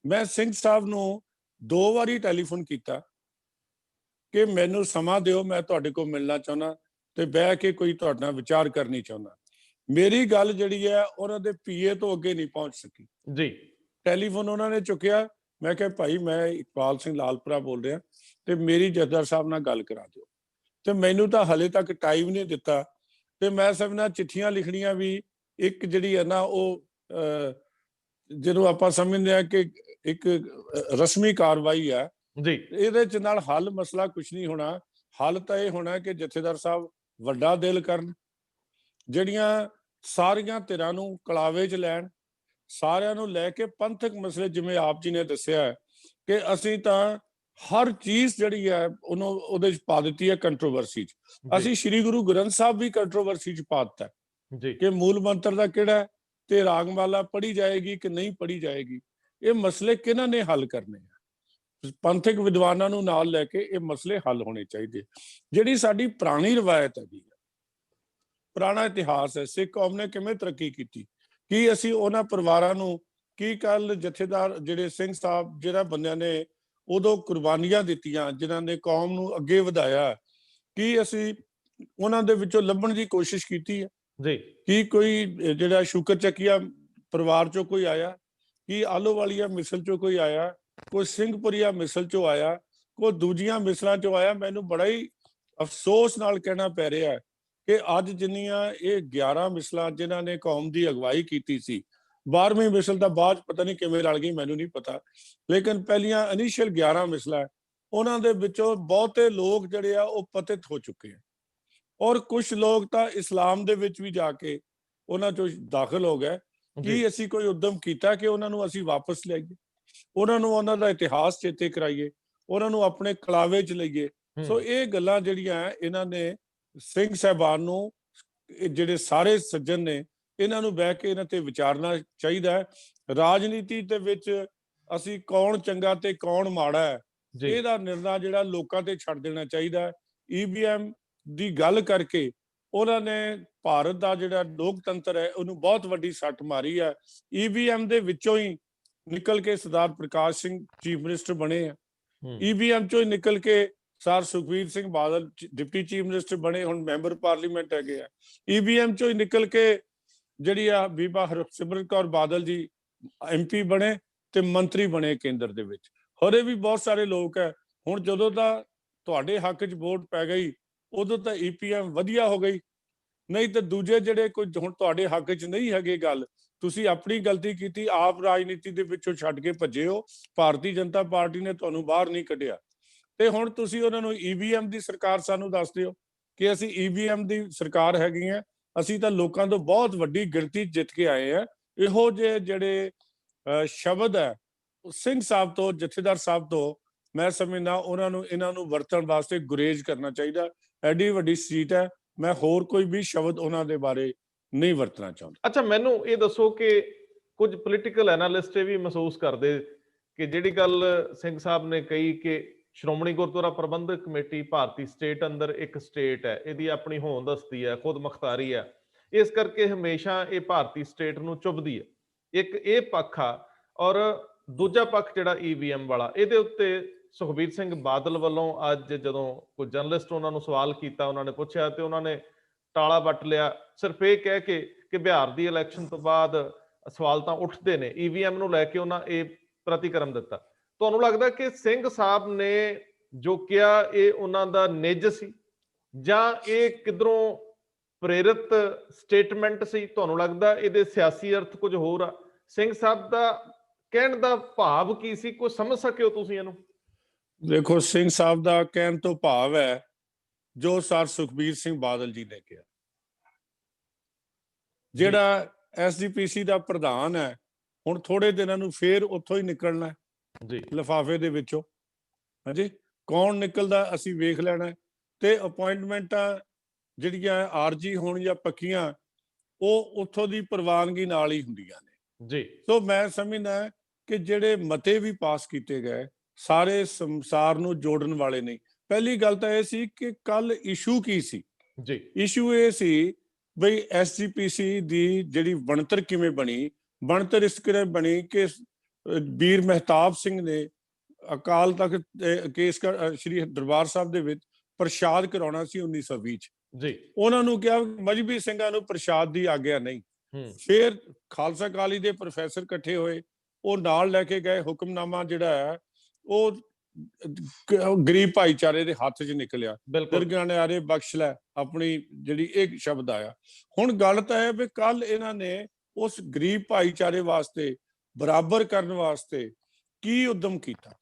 ਮੈਂ ਸਿੰਘ ਸਾਹਿਬ ਨੂੰ 2 ਵਾਰੀ ਟੈਲੀਫੋਨ ਕੀਤਾ ਕਿ ਮੈਨੂੰ ਸਮਾਂ ਦਿਓ, ਮੈਂ ਤੁਹਾਡੇ ਕੋਲ ਮਿਲਣਾ ਚਾਹੁੰਦਾ ਤੇ ਬਹਿ ਕੇ ਕੋਈ ਤੁਹਾਡੇ ਨਾਲ ਵਿਚਾਰ ਕਰਨੀ ਚਾਹੁੰਦਾ। ਮੇਰੀ ਗੱਲ ਜਿਹੜੀ ਹੈ ਉਹਨਾਂ ਦੇ ਪੀਏ ਤੋਂ ਅੱਗੇ ਨਹੀਂ ਪਹੁੰਚ ਸਕੀ। ਜੀ ਟੈਲੀਫੋਨ ਉਹਨਾਂ ਨੇ ਚੁੱਕਿਆ। ਮੈਂ ਕਿਹਾ ਭਾਈ ਮੈਂ ਇਕਬਾਲ ਸਿੰਘ ਲਾਲਪੁਰਾ ਬੋਲ ਰਿਹਾ ਤੇ ਮੇਰੀ ਜਥੇਦਾਰ ਸਾਹਿਬ ਨਾਲ ਗੱਲ ਕਰਾ ਦਿਓ। ਤੇ ਮੈਨੂੰ ਤਾਂ ਹਲੇ ਤੱਕ ਟਾਈਮ ਨਹੀਂ ਦਿੱਤਾ ਤੇ ਮੈਂ ਸਭ ਨਾਲ ਚਿੱਠੀਆਂ ਲਿਖਣੀਆਂ ਵੀ ਇੱਕ ਜਿਹੜੀ ਹੈ ਨਾ ਉਹ ਜਿਹਨੂੰ ਆਪਾਂ ਸਮਝਦੇ ਆ ਕਿ ਇੱਕ ਰਸਮੀ ਕਾਰਵਾਈ ਹੈ। ਜੀ ਇਹਦੇ ਚ ਨਾਲ ਹੱਲ ਮਸਲਾ ਕੁਝ ਨਹੀਂ ਹੋਣਾ। ਹੱਲ ਤਾਂ ਇਹ ਹੋਣਾ ਕਿ ਜਥੇਦਾਰ ਸਾਹਿਬ ਵੱਡਾ ਦਿਲ ਕਰਨ, ਜਿਹੜੀਆਂ ਸਾਰੀਆਂ ਧਿਰਾਂ ਨੂੰ ਕਲਾਵੇ 'ਚ ਲੈਣ, ਸਾਰਿਆਂ ਨੂੰ ਲੈ ਕੇ ਪੰਥਕ ਮਸਲੇ, ਜਿਵੇਂ ਆਪ ਜੀ ਨੇ ਦੱਸਿਆ ਕਿ ਅਸੀਂ ਤਾਂ ਹਰ ਚੀਜ਼ ਜਿਹੜੀ ਹੈ ਉਹਨੂੰ ਉਹਦੇ 'ਚ ਪਾ ਦਿੱਤੀ ਹੈ ਕੰਟਰੋਵਰਸੀ 'ਚ। ਅਸੀਂ ਸ੍ਰੀ ਗੁਰੂ ਗ੍ਰੰਥ ਸਾਹਿਬ ਵੀ ਕੰਟਰੋਵਰਸੀ 'ਚ ਪਾ ਦਿੱਤਾ ਜੀ ਕਿ ਮੂਲ ਮੰਤਰ ਦਾ ਕਿਹੜਾ ਤੇ ਰਾਗਮਾਲਾ ਪੜ੍ਹੀ ਜਾਏਗੀ ਕਿ ਨਹੀਂ ਪੜ੍ਹੀ ਜਾਏਗੀ। ਇਹ ਮਸਲੇ ਕਿਹਨਾਂ ਨੇ ਹੱਲ ਕਰਨੇ ਆ? ਪੰਥਕ ਵਿਦਵਾਨਾਂ ਨੂੰ ਨਾਲ ਲੈ ਕੇ ਇਹ ਮਸਲੇ ਹੱਲ ਹੋਣੇ ਚਾਹੀਦੇ। ਜਿਹੜੀ ਸਾਡੀ ਪੁਰਾਣੀ ਰਵਾਇਤ ਹੈਗੀ, ਪੁਰਾਣਾ ਇਤਿਹਾਸ ਹੈ, ਸਿੱਖ ਕੌਮ ਨੇ ਕਿਵੇਂ ਤਰੱਕੀ ਕੀਤੀ, ਕੀ ਅਸੀਂ ਉਹਨਾਂ ਪਰਿਵਾਰਾਂ ਨੂੰ, ਕੀ ਕੱਲ ਜਥੇਦਾਰ ਜਿਹੜੇ ਸਿੰਘ ਸਾਹਿਬ ਜਿਹੜਾ ਬੰਦਿਆਂ ਨੇ ਉਦੋਂ ਕੁਰਬਾਨੀਆਂ ਦਿੱਤੀਆਂ, ਜਿਨ੍ਹਾਂ ਨੇ ਕੌਮ ਨੂੰ ਅੱਗੇ ਵਧਾਇਆ, ਕੀ ਅਸੀਂ ਉਹਨਾਂ ਦੇ ਵਿੱਚੋਂ ਲੱਭਣ ਦੀ ਕੋਸ਼ਿਸ਼ ਕੀਤੀ ਹੈ? ਜੀ ਕੀ ਕੋਈ ਜਿਹੜਾ ਸ਼ੁਕਰ ਚੱਕੀਆ ਪਰਿਵਾਰ ਚੋਂ ਕੋਈ ਆਇਆ, ਕੀ ਆਲੋਵਾਲੀਆ ਮਿਸਲ ਚੋਂ ਕੋਈ ਆਇਆ, ਕੋਈ ਸਿੰਘਪੁਰੀਆ ਮਿਸਲ ਚੋਂ ਆਇਆ, ਕੋਈ ਦੂਜੀਆਂ ਮਿਸਲਾਂ ਚੋਂ ਆਇਆ? ਮੈਨੂੰ ਬੜਾ ਹੀ ਅਫਸੋਸ ਨਾਲ ਕਹਿਣਾ ਪੈ ਰਿਹਾ ਹੈ ਕਿ ਅੱਜ ਜਿੰਨੀਆਂ ਇਹ 11 ਮਿਸਲਾਂ ਜਿਨ੍ਹਾਂ ਨੇ ਕੌਮ ਦੀ ਅਗਵਾਈ ਕੀਤੀ ਸੀ, 12ਵੀਂ ਮਿਸਲ ਤਾਂ ਬਾਅਦ ਪਤਾ ਨਹੀਂ ਕਿਵੇਂ ਰਲ ਗਈ, ਮੈਨੂੰ ਨਹੀਂ ਪਤਾ, ਲੇਕਿਨ ਪਹਿਲੀਆਂ ਇਨੀਸ਼ੀਅਲ 11 ਮਿਸਲਾਂ ਉਹਨਾਂ ਦੇ ਵਿੱਚੋਂ ਬਹੁਤੇ ਲੋਕ ਜਿਹੜੇ ਆ ਉਹ ਪਤਿਤ ਹੋ ਚੁੱਕੇ ਆ, ਔਰ ਕੁਝ ਲੋਕ ਤਾਂ ਇਸਲਾਮ ਦੇ ਵਿੱਚ ਵੀ ਜਾ ਕੇ ਉਹਨਾਂ ਚੋਂ ਦਾਖਲ ਹੋ ਗਏ। ਕੀ ਅਸੀਂ ਕੋਈ ਉਦਮ ਕੀਤਾ ਕਿ ਉਹਨਾਂ ਨੂੰ ਅਸੀਂ ਵਾਪਸ ਲਿਆਈਏ, ਉਹਨਾਂ ਨੂੰ ਉਹਨਾਂ ਦਾ ਇਤਿਹਾਸ ਚੇਤੇ ਕਰਾਈਏ, ਉਹਨਾਂ ਨੂੰ ਆਪਣੇ ਕਲਾਵੇ 'ਚ ਲਈਏ? ਸੋ ਇਹ ਗੱਲਾਂ ਜਿਹੜੀਆਂ ਇਹਨਾਂ ਨੇ ਸਿੰਘ ਸਾਹਿਬਾਨ ਨੂੰ, ਜਿਹੜੇ ਸਾਰੇ ਸੱਜਣ ਨੇ, ਇਹਨਾਂ ਨੂੰ ਬਹਿ ਕੇ ਇਹਨਾਂ ਤੇ ਵਿਚਾਰਨਾ ਚਾਹੀਦਾ ਹੈ। ਰਾਜਨੀਤੀ ਦੇ ਵਿੱਚ ਅਸੀਂ ਕੌਣ ਚੰਗਾ ਤੇ ਕੌਣ ਮਾੜਾ ਹੈ, ਇਹਦਾ ਨਿਰਣਾ ਜਿਹੜਾ ਲੋਕਾਂ ਤੇ ਛੱਡ ਦੇਣਾ ਚਾਹੀਦਾ ਹੈ। EVM ਦੀ ਗੱਲ ਕਰਕੇ ਉਹਨਾਂ ਨੇ ਭਾਰਤ ਦਾ ਜਿਹੜਾ ਲੋਕਤੰਤਰ ਹੈ ਉਹਨੂੰ ਬਹੁਤ ਵੱਡੀ ਸੱਟ ਮਾਰੀ ਹੈ। EVM ਦੇ ਵਿੱਚੋਂ ਹੀ ਨਿਕਲ ਕੇ ਸਰਦਾਰ ਪ੍ਰਕਾਸ਼ ਸਿੰਘ ਚੀਫ ਮਿਨਿਸਟਰ ਬਣੇ ਆ, EVM ਚੋਂ ਹੀ ਨਿਕਲ ਕੇ sir Sukhbir Singh Badal deputy chief minister ਬਣੇ, ਹੁਣ ਮੈਂਬਰ ਪਾਰਲੀਮੈਂਟ ਹੈਗੇ ਆ। EVM ਚੋਂ ਹੀ ਨਿਕਲ ਕੇ ਜਿਹੜੀ ਆ ਬੀਬਾ ਹਰਸਿਮਰਤ ਕੌਰ ਬਾਦਲ ਜੀ MP ਬਣੇ ਤੇ ਮੰਤਰੀ ਬਣੇ ਕੇਂਦਰ ਦੇ ਵਿੱਚ। ਹੋਰੇ ਵੀ ਬਹੁਤ ਸਾਰੇ ਲੋਕ ਹੈ। ਹੁਣ ਜਦੋਂ ਦਾ ਤੁਹਾਡੇ ਹੱਕ 'ਚ ਵੋਟ ਪੈ ਗਈ ਉਦੋਂ ਤਾਂ EPM ਵਧੀਆ ਹੋ ਗਈ, ਨਹੀਂ ਤਾਂ ਦੂਜੇ ਜਿਹੜੇ ਕੋਈ ਹੁਣ ਤੁਹਾਡੇ ਹੱਕ 'ਚ ਨਹੀਂ ਹੈਗੇ, ਗੱਲ ਤੁਸੀਂ ਆਪਣੀ ਗਲਤੀ ਕੀਤੀ, ਆਪ ਰਾਜਨੀਤੀ ਦੇ ਵਿੱਚੋਂ ਛੱਡ ਕੇ ਭੱਜੇ ਹੋ, ਭਾਰਤੀ ਜਨਤਾ ਪਾਰਟੀ ਨੇ ਤੁਹਾਨੂੰ ਬਾਹਰ ਨਹੀਂ ਕੱਢਿਆ ਤੇ ਹੁਣ ਤੁਸੀਂ ਉਹਨਾਂ ਨੂੰ EVM ਦੀ ਸਰਕਾਰ ਸਾਨੂੰ ਦੱਸਦੇ ਹੋ ਕਿ ਅਸੀਂ EVM ਦੀ ਸਰਕਾਰ ਹੈਗੀ ਆ। ਅਸੀਂ ਤਾਂ ਲੋਕਾਂ ਤੋਂ ਬਹੁਤ ਵੱਡੀ ਗਿਣਤੀ ਜਿੱਤ ਕੇ ਆਏ ਆ। ਇਹੋ ਜਿਹੇ ਜਿਹੜੇ ਸ਼ਬਦ ਹੈ ਸਿੰਘ ਸਾਹਿਬ ਤੋਂ, ਜਥੇਦਾਰ ਸਾਹਿਬ ਤੋਂ, ਮੈਂ ਸਮਝਦਾ ਉਹਨਾਂ ਨੂੰ ਇਹਨਾਂ ਨੂੰ ਵਰਤਣ ਵਾਸਤੇ ਗੁਰੇਜ਼ ਕਰਨਾ ਚਾਹੀਦਾ। ਐਡੀ ਵੱਡੀ ਸੀਟ ਹੈ, ਮੈਂ ਹੋਰ ਕੋਈ ਵੀ ਸ਼ਬਦ ਉਹਨਾਂ ਦੇ ਬਾਰੇ ਨਹੀਂ ਵਰਤਣਾ ਚਾਹੁੰਦਾ। ਅੱਛਾ, ਮੈਨੂੰ ਇਹ ਦੱਸੋ ਕਿ ਕੁਝ ਪੋਲੀਟੀਕਲ ਐਨਾਲਿਸਟ ਇਹ ਵੀ ਮਹਿਸੂਸ ਕਰਦੇ ਕਿ ਜਿਹੜੀ ਗੱਲ ਸਿੰਘ ਸਾਹਿਬ ਨੇ ਕਹੀ ਕਿ ਸ਼੍ਰੋਮਣੀ ਗੁਰਦੁਆਰਾ ਪ੍ਰਬੰਧਕ ਕਮੇਟੀ ਭਾਰਤੀ ਸਟੇਟ ਅੰਦਰ ਇੱਕ ਸਟੇਟ ਹੈ, ਇਹਦੀ ਆਪਣੀ ਹੋਂਦ ਹਸਤੀ ਹੈ, ਖੁਦ ਮੁਖਤਾਰੀ ਹੈ, ਇਸ ਕਰਕੇ ਹਮੇਸ਼ਾ ਇਹ ਭਾਰਤੀ ਸਟੇਟ ਨੂੰ ਚੁੱਭਦੀ ਹੈ। ਇੱਕ ਇਹ ਪੱਖ ਆ, ਔਰ ਦੂਜਾ ਪੱਖ ਜਿਹੜਾ EVM ਵਾਲਾ, ਇਹਦੇ ਉੱਤੇ ਸੁਖਬੀਰ ਸਿੰਘ ਬਾਦਲ ਵੱਲੋਂ ਅੱਜ ਜਦੋਂ ਕੋਈ ਜਰਨਲਿਸਟ ਉਹਨਾਂ ਨੂੰ ਸਵਾਲ ਕੀਤਾ, ਉਹਨਾਂ ਨੇ ਪੁੱਛਿਆ ਤੇ ਉਹਨਾਂ ਨੇ ਟਾਲਾ ਵੱਟ ਲਿਆ, ਸਿਰਫ ਇਹ ਕਹਿ ਕੇ ਕਿ ਬਿਹਾਰ ਦੀ ਇਲੈਕਸ਼ਨ ਤੋਂ ਬਾਅਦ ਸਵਾਲ ਤਾਂ ਉੱਠਦੇ ਨੇ, EVM ਨੂੰ ਲੈ ਕੇ ਉਹਨਾਂ ਇਹ ਪ੍ਰਤੀਕਰਮ ਦਿੱਤਾ। ਤੁਹਾਨੂੰ ਲੱਗਦਾ ਕਿ ਸਿੰਘ ਸਾਹਿਬ ਨੇ ਜੋ ਕਿਹਾ ਇਹ ਉਹਨਾਂ ਦਾ ਨਿੱਜ ਸੀ ਜਾਂ ਇਹ ਕਿਧਰੋਂ ਪ੍ਰੇਰਿਤ ਸਟੇਟਮੈਂਟ ਸੀ? ਤੁਹਾਨੂੰ ਲੱਗਦਾ ਇਹਦੇ ਸਿਆਸੀ ਅਰਥ ਕੁਝ ਹੋਰ ਆ? ਸਿੰਘ ਸਾਹਿਬ ਦਾ ਕਹਿਣ ਦਾ ਭਾਵ ਕੀ ਸੀ, ਕੋਈ ਸਮਝ ਸਕੇ ਹੋ ਤੁਸੀਂ ਇਹਨੂੰ? ਦੇਖੋ, ਸਿੰਘ ਸਾਹਿਬ ਦਾ ਕਹਿਣ ਤੋਂ ਭਾਵ ਹੈ ਜੋ ਸਰ ਸੁਖਬੀਰ ਸਿੰਘ ਬਾਦਲ ਜੀ ਨੇ ਕਿਹਾ। ਜਿਹੜਾ SGPC ਦਾ ਪ੍ਰਧਾਨ ਹੈ, ਹੁਣ ਥੋੜੇ ਦਿਨਾਂ ਨੂੰ ਫੇਰ ਉੱਥੋਂ ਹੀ ਨਿਕਲਣਾ ਜੀ, ਲਿਫਾਫੇ ਦੇ ਵਿੱਚੋਂ। ਹਾਂਜੀ, ਕੌਣ ਨਿਕਲਦਾ ਅਸੀਂ ਵੇਖ ਲੈਣਾ। ਤੇ ਅਪਾਇੰਟਮੈਂਟਾਂ ਜਿਹੜੀਆਂ ਆਰਜੀ ਹੋਣ ਜਾਂ ਪੱਕੀਆਂ, ਉਹ ਉੱਥੋਂ ਦੀ ਪ੍ਰਵਾਨਗੀ ਨਾਲ ਹੀ ਹੁੰਦੀਆਂ ਨੇ ਜੀ। ਸੋ ਮੈਂ ਸਮਝਦਾ ਕਿ ਜਿਹੜੇ ਮਤੇ ਵੀ ਪਾਸ ਕੀਤੇ ਗਏ ਸਾਰੇ ਸੰਸਾਰ ਨੂੰ ਜੋੜਨ ਵਾਲੇ ਨਹੀਂ। ਪਹਿਲੀ ਗੱਲ ਤਾਂ ਇਹ ਸੀ ਕਿ ਕੱਲ ਇਸ਼ੂ ਕੀ ਸੀ ਜੀ? ਇਸ਼ੂ ਇਹ ਸੀ ਬਈ ਐਸਜੀਪੀਸੀ ਦੀ ਜਿਹੜੀ ਬਣਤਰ ਕਿਵੇਂ ਬਣੀ, ਬਣਤਰ ਇਸ ਕਿਵੇਂ ਬਣੀ ਕਿ ਵੀਰ ਮਹਿਤਾਬ ਸਿੰਘ ਨੇ ਅਕਾਲ ਤਖਤ ਕੇਸ ਸ਼੍ਰੀ ਦਰਬਾਰ ਸਾਹਿਬ ਦੇ ਵਿੱਚ ਪ੍ਰਸ਼ਾਦ ਕਰਾਉਣਾ ਸੀ 1920 ਚ। ਜੀ ਉਹਨਾਂ ਨੂੰ ਕਿਹਾ ਮਜਬੀ ਸਿੰਘਾਂ ਨੂੰ ਪ੍ਰਸ਼ਾਦ ਦੀ ਆਗਿਆ ਨਹੀਂ। ਫਿਰ ਖਾਲਸਾ ਕਾਲੀ ਦੇ ਪ੍ਰੋਫੈਸਰ ਇਕੱਠੇ ਹੋਏ, ਉਹ ਨਾਲ ਲੈ ਕੇ ਗਏ ਹੁਕਮਨਾਮਾ ਜਿਹੜਾ ਹੈ ਉਹ ਗਰੀਬ ਭਾਈਚਾਰੇ ਦੇ ਹੱਥ 'ਚ ਨਿਕਲਿਆ। ਦਰਗਾਹ ਨੇ ਆਰੇ ਬਖਸ਼ ਲੈ, ਆਪਣੀ ਜਿਹੜੀ ਇੱਕ ਸ਼ਬਦ ਆਇਆ। ਹੁਣ ਗੱਲ ਤਾਂ ਹੈ ਵੀ ਕੱਲ ਇਹਨਾਂ ਨੇ ਉਸ ਗਰੀਬ ਭਾਈਚਾਰੇ ਵਾਸਤੇ ਬਰਾਬਰ ਕਰਨ ਵਾਸਤੇ ਕੀ ਉਦਮ ਕੀਤਾ।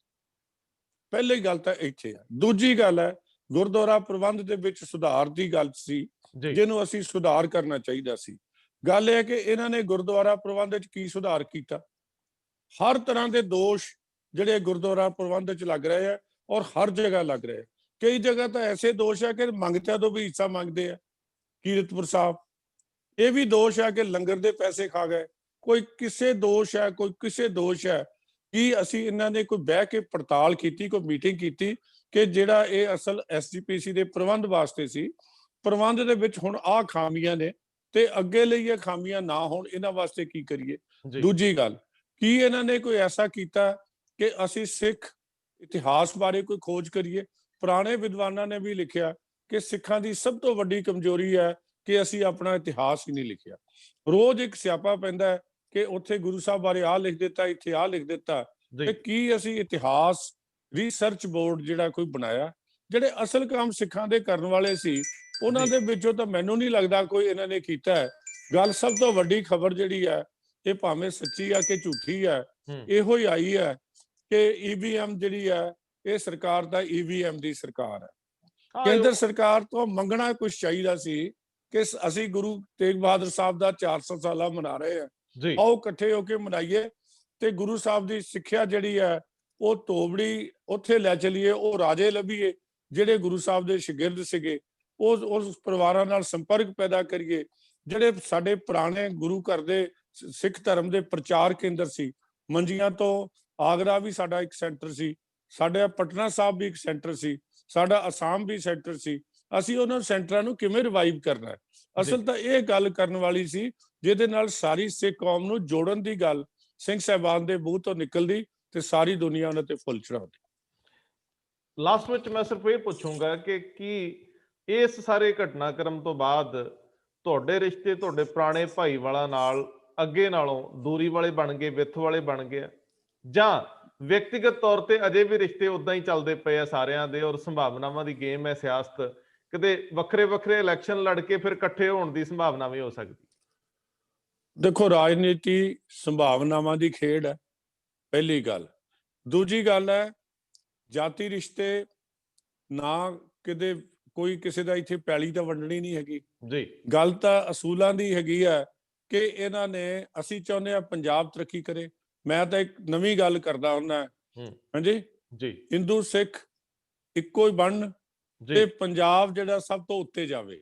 ਪਹਿਲੀ ਗੱਲ ਤਾਂ ਇੱਥੇ ਆ। ਦੂਜੀ ਗੱਲ ਹੈ ਗੁਰਦੁਆਰਾ ਪ੍ਰਬੰਧ ਦੇ ਵਿੱਚ ਸੁਧਾਰ ਦੀ ਗੱਲ ਸੀ, ਜਿਹਨੂੰ ਅਸੀਂ ਸੁਧਾਰ ਕਰਨਾ ਚਾਹੀਦਾ ਸੀ। ਗੱਲ ਇਹ ਹੈ ਕਿ ਇਹਨਾਂ ਨੇ ਗੁਰਦੁਆਰਾ ਪ੍ਰਬੰਧ ਵਿੱਚ ਕੀ ਸੁਧਾਰ ਕੀਤਾ। ਹਰ ਤਰ੍ਹਾਂ ਦੇ ਦੋਸ਼ ਜਿਹੜੇ ਗੁਰਦੁਆਰਾ ਪ੍ਰਬੰਧ ਚ ਲੱਗ ਰਹੇ ਆ ਔਰ ਹਰ ਜਗ੍ਹਾ ਲੱਗ ਰਹੇ ਆ। ਕਈ ਜਗ੍ਹਾ ਤਾਂ ਐਸੇ ਦੋਸ਼ ਹੈ ਕਿ ਮੰਗਤਿਆਂ ਤੋਂ ਵੀ ਹਿੱਸਾ ਮੰਗਦੇ ਆ। ਕੀਰਤਪੁਰ ਸਾਹਿਬ ਇਹ ਵੀ ਦੋਸ਼ ਹੈ ਕਿ ਲੰਗਰ ਦੇ ਪੈਸੇ ਖਾ ਗਏ। ਕੋਈ ਕਿਸੇ ਦੋਸ਼ ਹੈ, ਕੋਈ ਕਿਸੇ ਦੋਸ਼ ਹੈ। ਕੀ ਅਸੀਂ ਇਹਨਾਂ ਨੇ ਕੋਈ ਬਹਿ ਕੇ ਪੜਤਾਲ ਕੀਤੀ, ਕੋਈ ਮੀਟਿੰਗ ਕੀਤੀ ਕਿ ਜਿਹੜਾ ਇਹ ਅਸਲ ਐਸਜੀਪੀਸੀ ਦੇ ਪ੍ਰਬੰਧ ਵਾਸਤੇ ਸੀ, ਪ੍ਰਬੰਧ ਦੇ ਵਿੱਚ ਹੁਣ ਆਹ ਖਾਮੀਆਂ ਨੇ ਤੇ ਅੱਗੇ ਲਈ ਇਹ ਖਾਮੀਆਂ ਨਾ ਹੋਣ, ਇਹਨਾਂ ਵਾਸਤੇ ਕੀ ਕਰੀਏ। ਦੂਜੀ ਗੱਲ, ਕੀ ਇਹਨਾਂ ਨੇ ਕੋਈ ਐਸਾ ਕੀਤਾ ਕਿ ਅਸੀਂ ਸਿੱਖ ਇਤਿਹਾਸ ਬਾਰੇ ਕੋਈ ਖੋਜ ਕਰੀਏ। ਪੁਰਾਣੇ ਵਿਦਵਾਨਾਂ ਨੇ ਵੀ ਲਿਖਿਆ ਕਿ ਸਿੱਖਾਂ ਦੀ ਸਭ ਤੋਂ ਵੱਡੀ ਕਮਜ਼ੋਰੀ ਹੈ ਕਿ ਅਸੀਂ ਆਪਣਾ ਇਤਿਹਾਸ ਹੀ ਨਹੀਂ ਲਿਖਿਆ। ਰੋਜ਼ ਇੱਕ ਸਿਆਪਾ ਪੈਂਦਾ ਹੈ ਕਿ ਉੱਥੇ ਗੁਰੂ ਸਾਹਿਬ ਬਾਰੇ ਆਹ ਲਿਖ ਦਿੱਤਾ, ਇੱਥੇ ਆਹ ਲਿਖ ਦਿੱਤਾ। ਤੇ ਕੀ ਅਸੀਂ ਇਤਿਹਾਸ ਰਿਸਰਚ ਬੋਰਡ ਜਿਹੜਾ ਕੋਈ ਬਣਾਇਆ? ਜਿਹੜੇ ਅਸਲ ਕੰਮ ਸਿੱਖਾਂ ਦੇ ਕਰਨ ਵਾਲੇ ਸੀ ਉਹਨਾਂ ਦੇ ਵਿੱਚੋਂ ਤਾਂ ਮੈਨੂੰ ਨਹੀਂ ਲੱਗਦਾ ਕੋਈ ਇਹਨਾਂ ਨੇ ਕੀਤਾ ਹੈ। ਗੱਲ ਸਭ ਤੋਂ ਵੱਡੀ ਖਬਰ ਜਿਹੜੀ ਹੈ, ਇਹ ਭਾਵੇਂ ਸੱਚੀ ਆ ਕਿ ਝੂਠੀ ਹੈ, ਇਹੋ ਹੀ ਆਈ ਹੈ ਕਿ ਈਵੀਐਮ ਜਿਹੜੀ ਹੈ ਇਹ ਸਰਕਾਰ ਦਾ ਈਵੀਐਮ ਦੀ ਸਰਕਾਰ ਹੈ। ਕੇਂਦਰ ਸਰਕਾਰ ਤੋਂ ਮੰਗਣਾ ਕੁਝ ਚਾਹੀਦਾ ਸੀ ਕਿ ਅਸੀਂ ਗੁਰੂ ਤੇਗ ਬਹਾਦਰ ਸਾਹਿਬ ਦਾ 400 ਸਾਲਾ ਮਨਾ ਰਹੇ ਹਾਂ, ਆਓ ਇਕੱਠੇ ਹੋ ਕੇ ਮਨਾਈਏ ਤੇ ਗੁਰੂ ਸਾਹਿਬ ਦੀ ਸਿੱਖਿਆ ਜਿਹੜੀ ਹੈ ਉਹ ਤੋਬੜੀ ਉੱਥੇ ਲੈ ਚਲੀਏ, ਉਹ ਰਾਜੇ ਲੱਭੀਏ ਜਿਹੜੇ ਗੁਰੂ ਸਾਹਿਬ ਦੇ ਸ਼ਾਗਿਰਦ ਸੀਗੇ, ਉਸ ਪਰਿਵਾਰਾਂ ਨਾਲ ਸੰਪਰਕ ਪੈਦਾ ਕਰੀਏ ਜਿਹੜੇ ਸਾਡੇ ਪੁਰਾਣੇ ਗੁਰੂ ਘਰ ਦੇ ਸਿੱਖ ਧਰਮ ਦੇ ਪ੍ਰਚਾਰ ਕੇਂਦਰ ਸੀ। ਮੰਜੀਆਂ ਤੋਂ ਆਗਰਾ ਵੀ ਸਾਡਾ ਇੱਕ ਸੈਂਟਰ ਸੀ, ਸਾਡਾ ਪਟਨਾ ਸਾਹਿਬ ਵੀ ਇੱਕ ਸੈਂਟਰ ਸੀ, ਸਾਡਾ ਅਸਾਮ ਵੀ ਸੈਂਟਰ ਸੀ। ਅਸੀਂ ਉਹਨਾਂ ਸੈਂਟਰਾਂ ਨੂੰ ਕਿਵੇਂ ਰਿਵਾਈਵ ਕਰਨਾ ਹੈ? ਅਸਲ ਤਾਂ ਇਹ ਗੱਲ ਕਰਨ ਵਾਲੀ ਸੀ ਜਿਹਦੇ ਨਾਲ ਸਾਰੀ ਸਿੱਖ ਕੌਮ ਨੂੰ ਜੋੜਨ ਦੀ ਗੱਲ ਸਿੰਘ ਸਾਹਿਬਾਨ ਦੇ ਮੂੰਹ ਤੋਂ ਨਿਕਲਦੀ ਤੇ ਸਾਰੀ ਦੁਨੀਆ ਉਹਨਾਂ ਤੇ ਫੁੱਲ ਚੜਾਉਂਦੀ। ਲਾਸਟ ਵਿੱਚ ਮੈਂ ਸਿਰਫ ਇਹ ਪੁੱਛੂੰਗਾ ਕਿ ਕੀ ਇਸ ਸਾਰੇ ਘਟਨਾਕ੍ਰਮ ਤੋਂ ਬਾਅਦ ਤੁਹਾਡੇ ਰਿਸ਼ਤੇ ਤੁਹਾਡੇ ਪੁਰਾਣੇ ਭਾਈਵਾਲਾ ਨਾਲ ਅੱਗੇ ਨਾਲੋਂ ਦੂਰੀ ਵਾਲੇ ਬਣ ਗਏ, ਵਿੱਥ ਵਾਲੇ ਬਣ ਗਏ, ਜਾਂ ਵਿਅਕਤੀਗਤ ਤੌਰ ਤੇ ਅਜੇ ਵੀ ਰਿਸ਼ਤੇ ਉਦਾਂ ਹੀ ਚੱਲਦੇ ਪਏ ਆ ਸਾਰਿਆਂ ਦੇ ਔਰ ਸੰਭਾਵਨਾਵਾਂ ਦੀ ਗੇਮ ਹੈ ਸਿਆਸਤ, ਕਿਤੇ ਵੱਖਰੇ ਵੱਖਰੇ ਇਲੈਕਸ਼ਨ ਲੜ ਕੇ ਫਿਰ ਇਕੱਠੇ ਹੋਣ ਦੀ ਸੰਭਾਵਨਾ ਵੀ ਹੋ ਸਕਦੀ? ਦੇਖੋ, ਰਾਜਨੀਤੀ ਸੰਭਾਵਨਾਵਾਂ ਦੀ ਖੇਡ ਹੈ, ਪਹਿਲੀ ਗੱਲ। ਦੂਜੀ ਗੱਲ ਹੈ ਜਾਤੀ ਰਿਸ਼ਤੇ ਨਾ, ਕਿਤੇ ਕੋਈ ਕਿਸੇ ਦਾ ਇੱਥੇ ਪੈਲੀ ਤਾਂ ਵੰਡਣੀ ਨਹੀਂ ਹੈਗੀ ਜੀ। ਗੱਲ ਤਾਂ ਅਸੂਲਾਂ ਦੀ ਹੈਗੀ ਹੈ ਕਿ ਇਹਨਾਂ ਨੇ, ਅਸੀਂ ਚਾਹੁੰਦੇ ਹਾਂ ਪੰਜਾਬ ਤਰੱਕੀ ਕਰੇ। ਮੈਂ ਤਾਂ ਇੱਕ ਨਵੀਂ ਗੱਲ ਕਰਦਾ ਹੁੰਦਾ, ਹਾਂਜੀ ਜੀ, ਹਿੰਦੂ ਸਿੱਖ ਇੱਕੋ ਹੀ ਬਣਨ ਤੇ ਪੰਜਾਬ ਜਿਹੜਾ ਸਭ ਤੋਂ ਉੱਤੇ ਜਾਵੇ,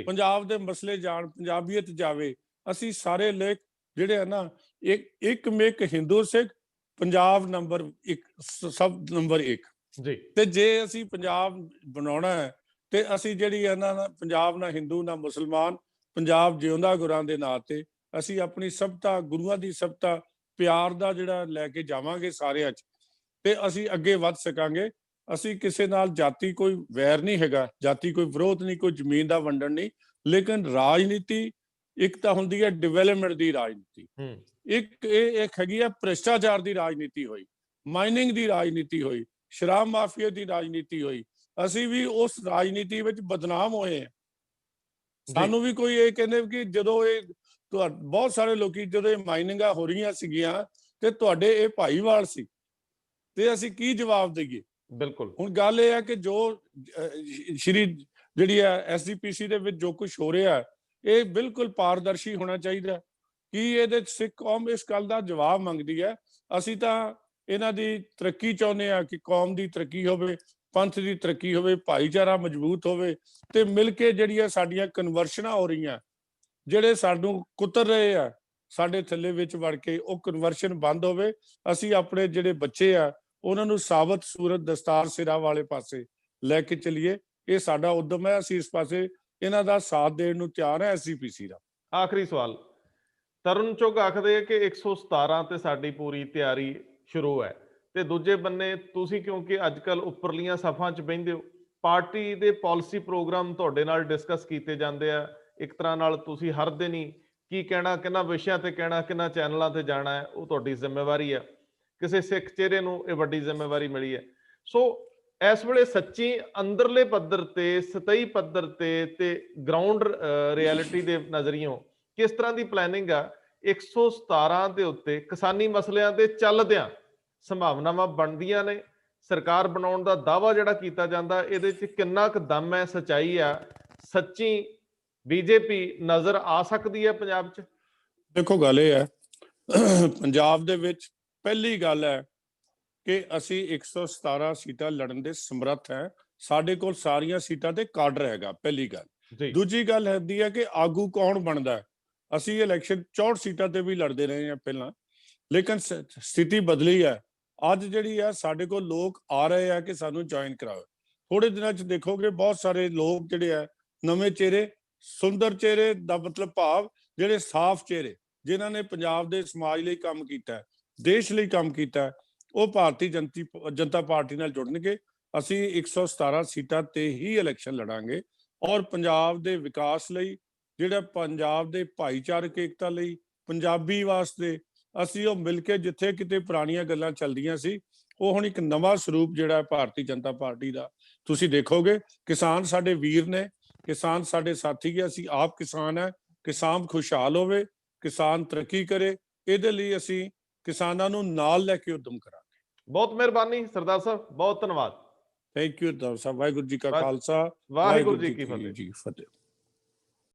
ਪੰਜਾਬ ਦੇ ਮਸਲੇ ਜਾਣ, ਪੰਜਾਬੀਅਤ ਜਾਵੇ। ਅਸੀਂ ਸਾਰੇ ਲੋਕ ਜਿਹੜੇ ਆ ਨਾ, ਇੱਕ ਮੇਕ ਹਿੰਦੂ ਸਿੱਖ, ਪੰਜਾਬ ਨੰਬਰ 1, ਸਭ ਨੰਬਰ 1 ਜੀ। ਤੇ ਜੇ ਅਸੀਂ ਪੰਜਾਬ ਬਣਾਉਣਾ ਹੈ ਤੇ ਅਸੀਂ ਜਿਹੜੀ ਹੈ ਨਾ, ਪੰਜਾਬ ਨਾ ਹਿੰਦੂ ਨਾ ਮੁਸਲਮਾਨ, ਪੰਜਾਬ ਜਿਉਂਦਾ ਗੁਰਾਂ ਦੇ ਨਾਂ ਤੇ ਅਸੀਂ ਆਪਣੀ ਸਭਤਾ, ਗੁਰੂਆਂ ਦੀ ਸਭਤਾ, ਪਿਆਰ ਦਾ ਜਿਹੜਾ ਲੈ ਕੇ ਜਾਵਾਂਗੇ ਸਾਰਿਆਂ 'ਚ, ਤੇ ਅਸੀਂ ਅੱਗੇ ਵੱਧ ਸਕਾਂਗੇ। ਅਸੀਂ ਕਿਸੇ ਨਾਲ ਜਾਤੀ ਕੋਈ ਵੈਰ ਨਹੀਂ ਹੈਗਾ, ਜਾਤੀ ਕੋਈ ਵਿਰੋਧ ਨਹੀਂ, ਕੋਈ ਜ਼ਮੀਨ ਦਾ ਵੰਡਣ ਨਹੀਂ, ਲੇਕਿਨ ਰਾਜਨੀਤੀ ਇੱਕ ਤਾਂ ਹੁੰਦੀ ਹੈ ਡਿਵੈਲਪਮੈਂਟ ਦੀ ਰਾਜਨੀਤੀ, ਇੱਕ ਹੈਗੀ ਹੈ ਭ੍ਰਿਸ਼ਟਾਚਾਰ ਦੀ ਰਾਜਨੀਤੀ ਹੋਈ, ਮਾਈਨਿੰਗ ਦੀ ਰਾਜਨੀਤੀ ਹੋਈ, ਸ਼ਰਾਬ ਮਾਫੀਆ ਦੀ ਰਾਜਨੀਤੀ ਹੋਈ। ਅਸੀਂ ਵੀ ਉਸ ਰਾਜਨੀਤੀ ਵਿੱਚ ਬਦਨਾਮ ਹੋਏ ਹਾਂ। ਸਾਨੂੰ ਵੀ ਕੋਈ ਇਹ ਕਹਿੰਦੇ ਕਿ ਜਦੋਂ ਇਹ ਬਹੁਤ ਸਾਰੇ ਲੋਕੀ ਜਦੋਂ ਇਹ ਮਾਈਨਿੰਗਾਂ ਹੋ ਰਹੀਆਂ ਸੀਗੀਆਂ ਤੇ ਤੁਹਾਡੇ ਇਹ ਭਾਈਵਾਲ ਸੀ, ਤੇ ਅਸੀਂ ਕੀ ਜਵਾਬ ਦੇਈਏ? ਬਿਲਕੁਲ। ਹੁਣ ਗੱਲ ਇਹ ਹੈ ਕਿ ਜੋ ਸ਼੍ਰੀ ਜਿਹੜੀ ਹੈ ਐਸਜੀਪੀਸੀ ਦੇ ਵਿੱਚ ਜੋ ਕੁਝ ਹੋ ਰਿਹਾ, ਇਹ ਬਿਲਕੁਲ ਪਾਰਦਰਸ਼ੀ ਹੋਣਾ ਚਾਹੀਦਾ। ਕੀ ਇਹਦੇ ਸਿੱਖ ਕੌਮ ਇਸ ਗੱਲ ਦਾ ਜਵਾਬ ਮੰਗਦੀ ਹੈ? ਅਸੀਂ ਤਾਂ ਇਹਨਾਂ ਦੀ ਤਰੱਕੀ ਚਾਹੁੰਦੇ ਹਾਂ ਕਿ ਕੌਮ ਦੀ ਤਰੱਕੀ ਹੋਵੇ, ਪੰਥ ਦੀ ਤਰੱਕੀ ਹੋਵੇ, ਭਾਈਚਾਰਾ ਮਜ਼ਬੂਤ ਹੋਵੇ, ਤੇ ਮਿਲ ਕੇ ਜਿਹੜੀਆਂ ਸਾਡੀਆਂ ਕਨਵਰਸ਼ਨਾਂ ਹੋ ਰਹੀਆਂ, ਜਿਹੜੇ ਸਾਨੂੰ ਕੁਤਰ ਰਹੇ ਆ ਸਾਡੇ ਥੱਲੇ ਵਿੱਚ ਵੜ ਕੇ, ਉਹ ਕਨਵਰਸ਼ਨ ਬੰਦ ਹੋਵੇ। ਅਸੀਂ ਆਪਣੇ ਜਿਹੜੇ ਬੱਚੇ ਆ ਉਹਨਾਂ ਨੂੰ ਸਾਬਤ ਸੂਰਤ ਦਸਤਾਰ ਸਿਰਾ ਵਾਲੇ ਪਾਸੇ ਲੈ ਕੇ ਚੱਲੀਏ। ਇਹ ਸਾਡਾ ਉਦਮ ਹੈ। ਅਸੀਂ ਇਸ ਪਾਸੇ ਇਹਨਾਂ ਦਾ ਸਾਥ ਦੇਣ ਨੂੰ ਤਿਆਰ ਹੈ ਐਸਜੀਪੀਸੀ ਦਾ। ਆਖਰੀ ਸਵਾਲ, ਤਰੁਣ ਚੁੱਗ ਆਖਦੇ ਆ ਕਿ 117 ਤੇ ਸਾਡੀ ਪੂਰੀ ਤਿਆਰੀ ਸ਼ੁਰੂ ਹੈ, ਤੇ ਦੂਜੇ ਬੰਨੇ ਤੁਸੀਂ ਕਿਉਂਕਿ ਅੱਜ ਕੱਲ ਉੱਪਰਲੀਆਂ ਸਫਾਂ 'ਚ ਬਹਿੰਦੇ ਹੋ, ਪਾਰਟੀ ਦੇ ਪਾਲਿਸੀ ਪ੍ਰੋਗਰਾਮ ਤੁਹਾਡੇ ਨਾਲ ਡਿਸਕਸ ਕੀਤੇ ਜਾਂਦੇ ਆ, ਇੱਕ ਤਰ੍ਹਾਂ ਨਾਲ ਤੁਸੀਂ ਹਰ ਦਿਨ ਹੀ ਕੀ ਕਹਿਣਾ, ਕਿਹਨਾਂ ਵਿਸ਼ਿਆਂ ਤੇ ਕਹਿਣਾ, ਕਿਹਨਾਂ ਚੈਨਲਾਂ ਤੇ ਜਾਣਾ ਹੈ, ਉਹ ਤੁਹਾਡੀ ਜ਼ਿੰਮੇਵਾਰੀ ਹੈ। ਕਿਸੇ ਸਿੱਖ ਚਿਹਰੇ ਨੂੰ ਇਹ ਵੱਡੀ ਜ਼ਿੰਮੇਵਾਰੀ ਮਿਲੀ ਹੈ। ਸੋ ਇਸ ਵੇਲੇ ਸੱਚੀ ਅੰਦਰਲੇ ਪੱਧਰ ਤੇ, ਸਤਹੀ ਪੱਧਰ ਤੇ ਗਰਾਊਂਡ ਰਿਐਲਿਟੀ ਦੇ ਨਜ਼ਰੀਓਂ ਕਿਸ ਤਰ੍ਹਾਂ ਦੀ ਪਲੈਨਿੰਗ ਆ 117 ਦੇ ਉੱਤੇ ਕਿਸਾਨੀ ਮਸਲਿਆਂ ਤੇ ਚੱਲਦਿਆਂ ਸੰਭਾਵਨਾਵਾਂ ਬਣਦੀਆਂ ਨੇ? ਸਰਕਾਰ ਬਣਾਉਣ ਦਾ ਦਾਅਵਾ ਜਿਹੜਾ ਕੀਤਾ ਜਾਂਦਾ, ਇਹਦੇ 'ਚ ਕਿੰਨਾ ਕੁ ਦਮ ਹੈ, ਸਚਾਈ ਆ? ਸੱਚੀ ਬੀਜੇਪੀ ਨਜ਼ਰ ਆ ਸਕਦੀ ਹੈ ਪੰਜਾਬ 'ਚ? ਦੇਖੋ ਗੱਲ ਇਹ ਹੈ, ਪੰਜਾਬ ਦੇ ਵਿੱਚ ਪਹਿਲੀ ਗੱਲ ਹੈ ਕਿ ਅਸੀਂ 117 ਸੀਟਾਂ ਲੜਨ ਦੇ ਸਮਰੱਥ ਹੈ। ਸਾਡੇ ਕੋਲ ਸਾਰੀਆਂ ਸੀਟਾਂ ਤੇ ਕਾਡਰ ਹੈਗਾ, ਪਹਿਲੀ ਗੱਲ। ਦੂਜੀ ਗੱਲ ਹੈਦੀ ਹੈ ਕਿ ਆਗੂ ਕੌਣ ਬਣਦਾ ਹੈ। ਅਸੀਂ ਇਲੈਕਸ਼ਨ 64 ਸੀਟਾਂ ਤੇ ਵੀ ਲੜਦੇ ਰਹੇ ਹਾਂ ਪਹਿਲਾਂ, ਲੇਕਿਨ ਸਥਿਤੀ ਬਦਲੀ ਹੈ। ਅੱਜ ਜਿਹੜੀ ਹੈ ਸਾਡੇ ਕੋਲ ਲੋਕ ਆ ਰਹੇ ਆ ਕਿ ਸਾਨੂੰ ਜੁਆਇਨ ਕਰਾਓ। ਥੋੜੇ ਦਿਨਾਂ 'ਚ ਦੇਖੋਗੇ ਬਹੁਤ ਸਾਰੇ ਲੋਕ ਜਿਹੜੇ ਆ, ਨਵੇਂ ਚਿਹਰੇ, ਸੁੰਦਰ ਚਿਹਰੇ ਦਾ ਮਤਲਬ ਭਾਵ ਜਿਹੜੇ ਸਾਫ਼ ਚਿਹਰੇ, ਜਿਨ੍ਹਾਂ ਨੇ ਪੰਜਾਬ ਦੇ ਸਮਾਜ ਲਈ ਕੰਮ ਕੀਤਾ, ਦੇਸ਼ ਲਈ ਕੰਮ ਕੀਤਾ, ਉਹ ਭਾਰਤੀ ਜਨਤਾ ਪਾਰਟੀ ਨਾਲ ਜੁੜਨਗੇ। ਅਸੀਂ 117 ਸੀਟਾਂ ਤੇ ਹੀ ਇਲੈਕਸ਼ਨ ਲੜਾਂਗੇ ਔਰ ਪੰਜਾਬ ਦੇ ਵਿਕਾਸ ਲਈ, ਜਿਹੜਾ ਪੰਜਾਬ ਦੇ ਭਾਈਚਾਰਕ ਏਕਤਾ ਲਈ, ਪੰਜਾਬੀ ਵਾਸਤੇ ਅਸੀਂ ਉਹ ਮਿਲ ਕੇ, ਜਿੱਥੇ ਕਿਤੇ ਪੁਰਾਣੀਆਂ ਗੱਲਾਂ ਚੱਲਦੀਆਂ ਸੀ, ਉਹ ਹੁਣ ਇੱਕ ਨਵਾਂ ਸਰੂਪ ਜਿਹੜਾ ਭਾਰਤੀ ਜਨਤਾ ਪਾਰਟੀ ਦਾ ਤੁਸੀਂ ਦੇਖੋਗੇ। ਕਿਸਾਨ ਸਾਡੇ ਵੀਰ ਨੇ, ਕਿਸਾਨ ਸਾਡੇ ਸਾਥੀ ਹੈ, ਅਸੀਂ ਆਪ ਕਿਸਾਨ ਹੈ। ਕਿਸਾਨ ਖੁਸ਼ਹਾਲ ਹੋਵੇ, ਕਿਸਾਨ ਤਰੱਕੀ ਕਰੇ, ਇਹਦੇ ਲਈ ਅਸੀਂ ਕਿਸਾਨਾਂ ਨੂੰ ਨਾਲ ਲੈ ਕੇ ਉਦਮ ਕਰਾਂਗੇ। ਬਹੁਤ ਮਿਹਰਬਾਨੀ ਸਰਦਾਰ ਸਾਹਿਬ, ਬਹੁਤ ਧੰਨਵਾਦ। ਥੈਂਕ ਯੂ ਸਾਹਿਬ। ਵਾਹਿਗੁਰੂ ਜੀ ਕਾ ਖਾਲਸਾ, ਵਾਹਿਗੁਰੂ ਜੀ ਕੀ ਫਤਿਹ। ਫਤਿਹ।